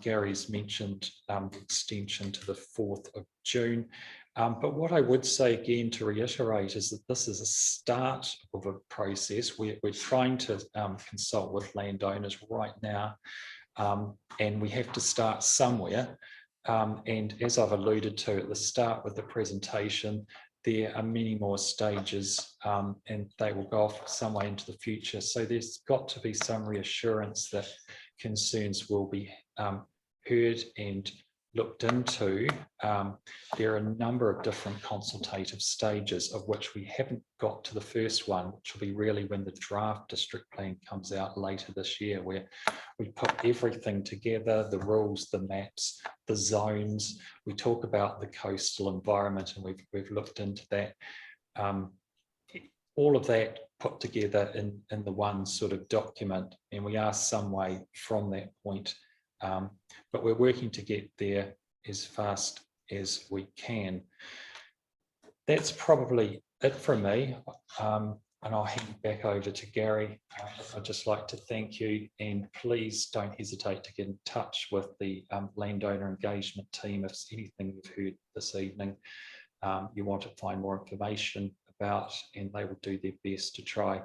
Gary's mentioned the extension to the 4th of June. But what I would say again, to reiterate, is that this is a start of a process. We're trying to consult with landowners right now, and we have to start somewhere. And as I've alluded to at the start with the presentation, there are many more stages, and they will go off some way into the future. So there's got to be some reassurance that concerns will be heard and looked into, there are a number of different consultative stages, of which we haven't got to the first one, which will be really when the draft district plan comes out later this year, where we put everything together, the rules, the maps, the zones. We talk about the coastal environment, and we've looked into that. All of that put together in the one sort of document, and we are some way from that point. But we're working to get there as fast as we can. That's probably it from me. And I'll hand back over to Gary. I'd just like to thank you, and please don't hesitate to get in touch with the landowner engagement team if there's anything you've heard this evening you want to find more information about, and they will do their best to try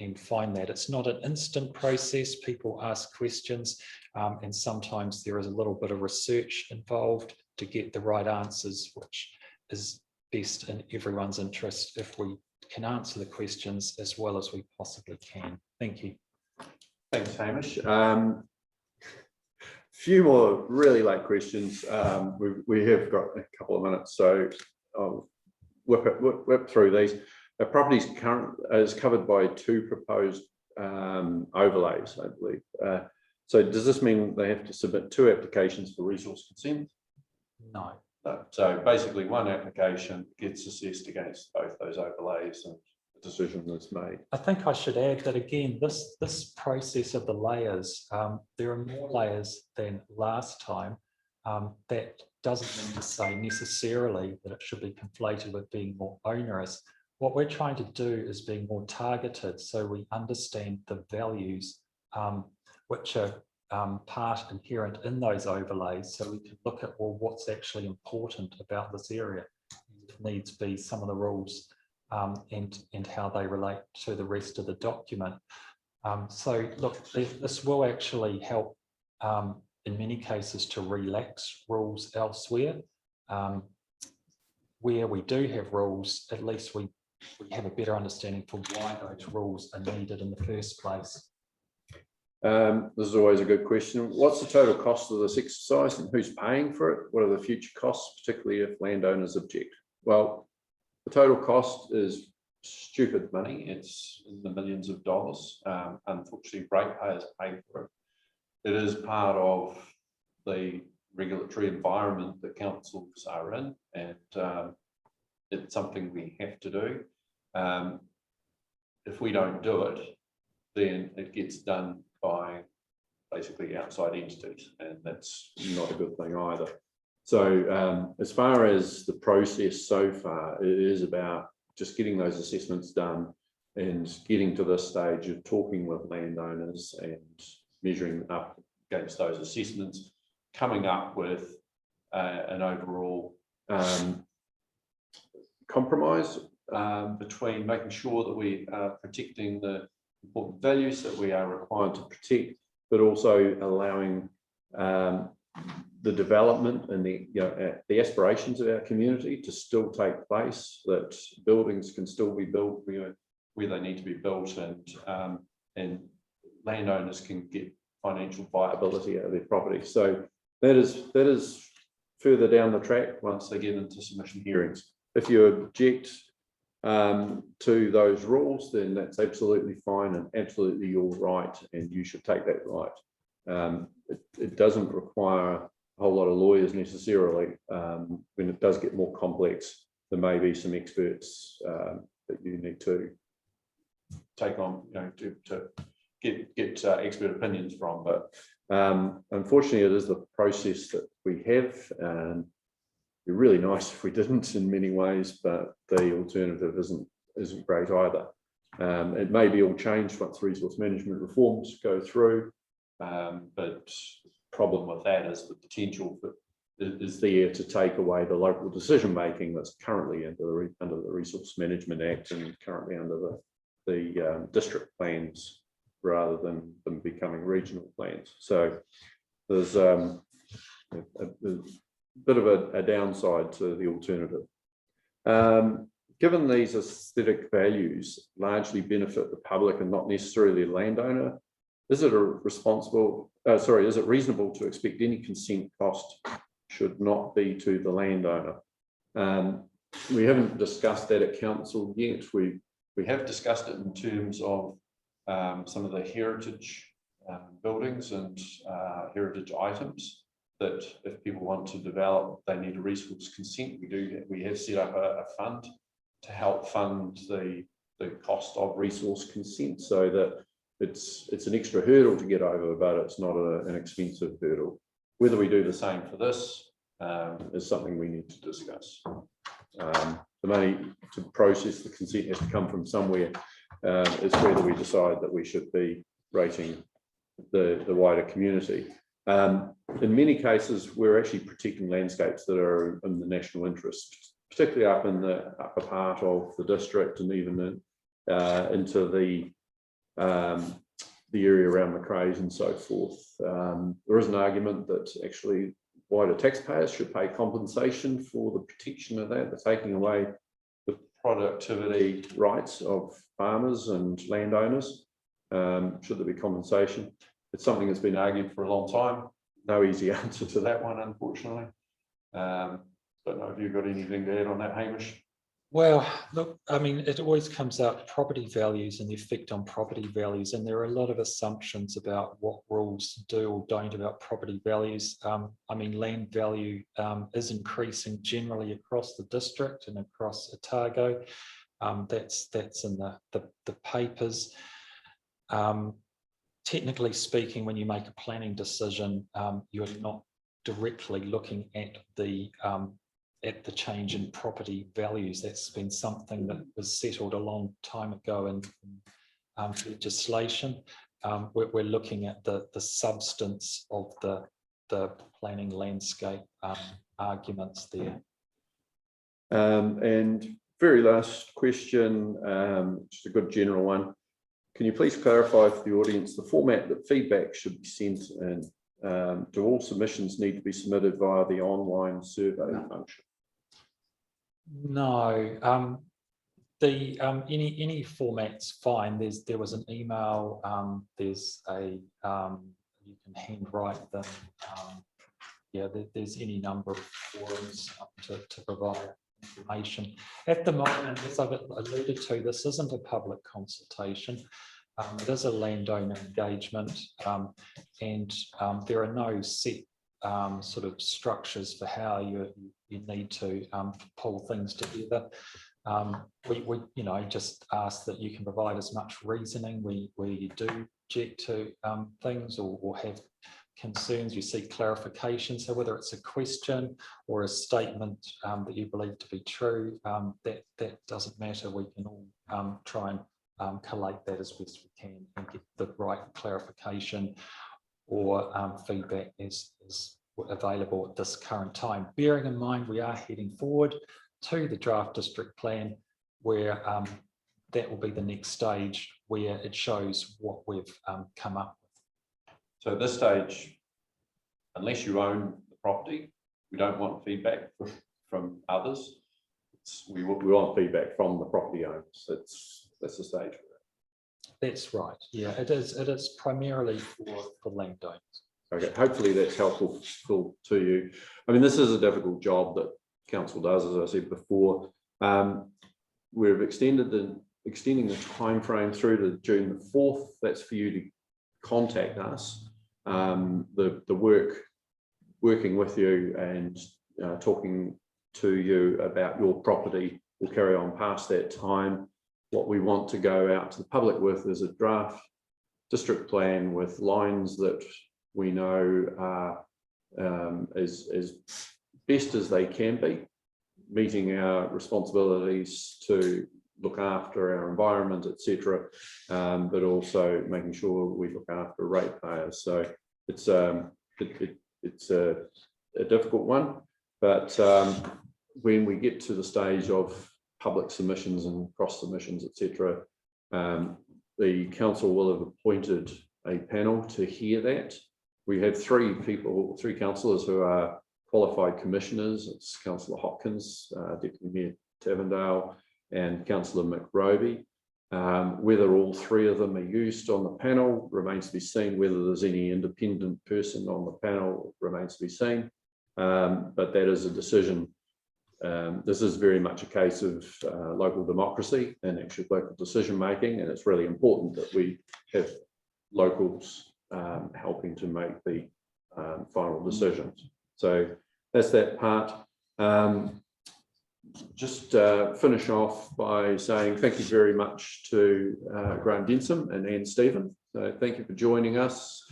and find that. It's not an instant process. People ask questions, and sometimes there is a little bit of research involved to get the right answers, which is best in everyone's interest if we can answer the questions as well as we possibly can. Thank you. Thanks, Hamish. Few more really late questions. We have got a couple of minutes, so I'll whip through these. The property is covered by 2 proposed overlays, I believe. So does this mean they have to submit 2 applications for resource consent? No. No. So basically 1 application gets assessed against both those overlays and the decision is made. I think I should add that again, this process of the layers, there are more layers than last time. That doesn't mean to say necessarily that it should be conflated with being more onerous. What we're trying to do is being more targeted, so we understand the values which are part inherent in those overlays, so we can look at, well, what's actually important about this area. It needs to be some of the rules and how they relate to the rest of the document. So look, this will actually help in many cases to relax rules elsewhere. Where we do have rules, at least we have a better understanding for why those rules are needed in the first place. This is always a good question. What's the total cost of this exercise and who's paying for it? What are the future costs, particularly if landowners object? Well, the total cost is stupid money. It's in the millions of dollars. Unfortunately, ratepayers pay for it. It is part of the regulatory environment that councils are in, and it's something we have to do. If we don't do it, then it gets done by basically outside entities, and that's not a good thing either. So as far as the process so far, it is about just getting those assessments done and getting to this stage of talking with landowners and measuring up against those assessments, coming up with an overall compromise between making sure that we are protecting the important values that we are required to protect, but also allowing the development and the aspirations of our community to still take place, that buildings can still be built where they need to be built, and landowners can get financial viability out of their property. So that is further down the track once they get into submission hearings. If you object to those rules, then that's absolutely fine and absolutely your right, and you should take that right. It doesn't require a whole lot of lawyers necessarily. When it does get more complex, there may be some experts that you need to take on, to get expert opinions from. But unfortunately, it is the process that we have. It'd be really nice if we didn't in many ways, but the alternative isn't great either. It may be all changed once resource management reforms go through, but the problem with that is the potential that is there to take away the local decision making that's currently under the Resource Management Act and currently under the district plans, rather than them becoming regional plans. So there's a bit of a downside to the alternative. Given these aesthetic values largely benefit the public and not necessarily the landowner, is it reasonable to expect any consent cost should not be to the landowner. We haven't discussed that at council yet. We have discussed it in terms of some of the heritage buildings and heritage items that if people want to develop, they need a resource consent. We have set up a fund to help fund the cost of resource consent, so that it's an extra hurdle to get over, but it's not an expensive hurdle. Whether we do the same for this is something we need to discuss. The money to process the consent has to come from somewhere. Is whether we decide that we should be rating the wider community. In many cases, we're actually protecting landscapes that are in the national interest, particularly up in the upper part of the district and even into the area around Macraes and so forth. There is an argument that actually wider taxpayers should pay compensation for the protection of that. They're taking away the productivity rights of farmers and landowners. Should there be compensation? It's something that's been argued for a long time. No easy answer to that one, unfortunately. Don't know if you've got anything to add on that, Hamish. Well, look, I mean, it always comes out property values and the effect on property values, and there are a lot of assumptions about what rules do or don't about property values. I mean, land value is increasing generally across the district and across Otago. That's in the papers. Technically speaking, when you make a planning decision, you're not directly looking at the change in property values. That's been something that was settled a long time ago in legislation. We're looking at the substance of the planning landscape arguments there. And very last question, just a good general one. Can you please clarify for the audience the format that feedback should be sent in? Do all submissions need to be submitted via the online survey function? No, any format's fine. There was an email. There's a you can handwrite them. Yeah, there's any number of forums to provide information. At the moment, as I've alluded to, this isn't a public consultation. It is a landowner engagement, and there are no set sort of structures for how you need to pull things together. We just ask that you can provide as much reasoning where you do object to things or have concerns, you seek clarification. So whether it's a question or a statement that you believe to be true, that doesn't matter. We can all try and collate that as best we can and get the right clarification or feedback is available at this current time. Bearing in mind we are heading forward to the draft district plan, where that will be the next stage where it shows what we've come up with. So at this stage, unless you own the property, we don't want feedback from others. We want feedback from the property owners. That's the stage. That's right. Yeah, it is primarily for landowners. Okay, hopefully that's helpful to you. I mean, this is a difficult job that council does, as I said before. We've extending the time frame through to June the 4th. That's for you to contact us. Working with you and talking to you about your property will carry on past that time. What we want to go out to the public with is a draft district plan with lines that we know are as best as they can be, meeting our responsibilities to look after our environment, etc., but also making sure we look after ratepayers. So it's a difficult one, but when we get to the stage of public submissions and cross submissions, etc., the council will have appointed a panel to hear that. We have three councillors who are qualified commissioners. It's Councillor Hopkins, Deputy Mayor Tavendale, and Councillor McRoby. Whether all three of them are used on the panel remains to be seen. Whether there's any independent person on the panel remains to be seen. but that is a decision. This is very much a case of local democracy and actual local decision making, and it's really important that we have locals helping to make the final decisions. So that's that part. Just finish off by saying thank you very much to Grahame Densem and Anne Stephen. So thank you for joining us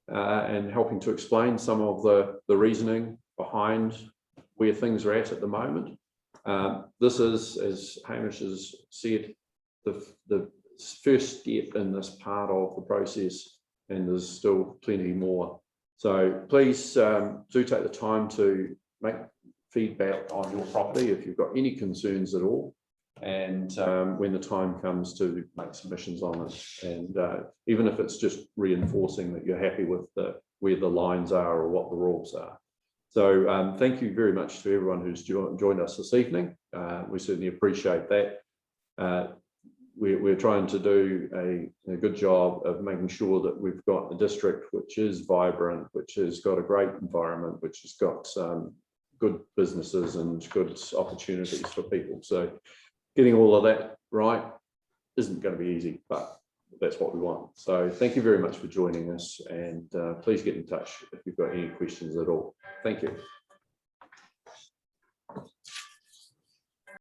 and helping to explain some of the reasoning behind where things are at the moment. This is, as Hamish has said, the first step in this part of the process, and there's still plenty more. So please do take the time to make feedback on your property if you've got any concerns at all, and when the time comes to make submissions on it, and even if it's just reinforcing that you're happy with where the lines are or what the rules are. So thank you very much to everyone who's joined us this evening. We certainly appreciate that. We're trying to do a good job of making sure that we've got a district which is vibrant, which has got a great environment, which has got good businesses and good opportunities for people. So getting all of that right isn't going to be easy, but that's what we want. So thank you very much for joining us, and please get in touch if you've got any questions at all. Thank you.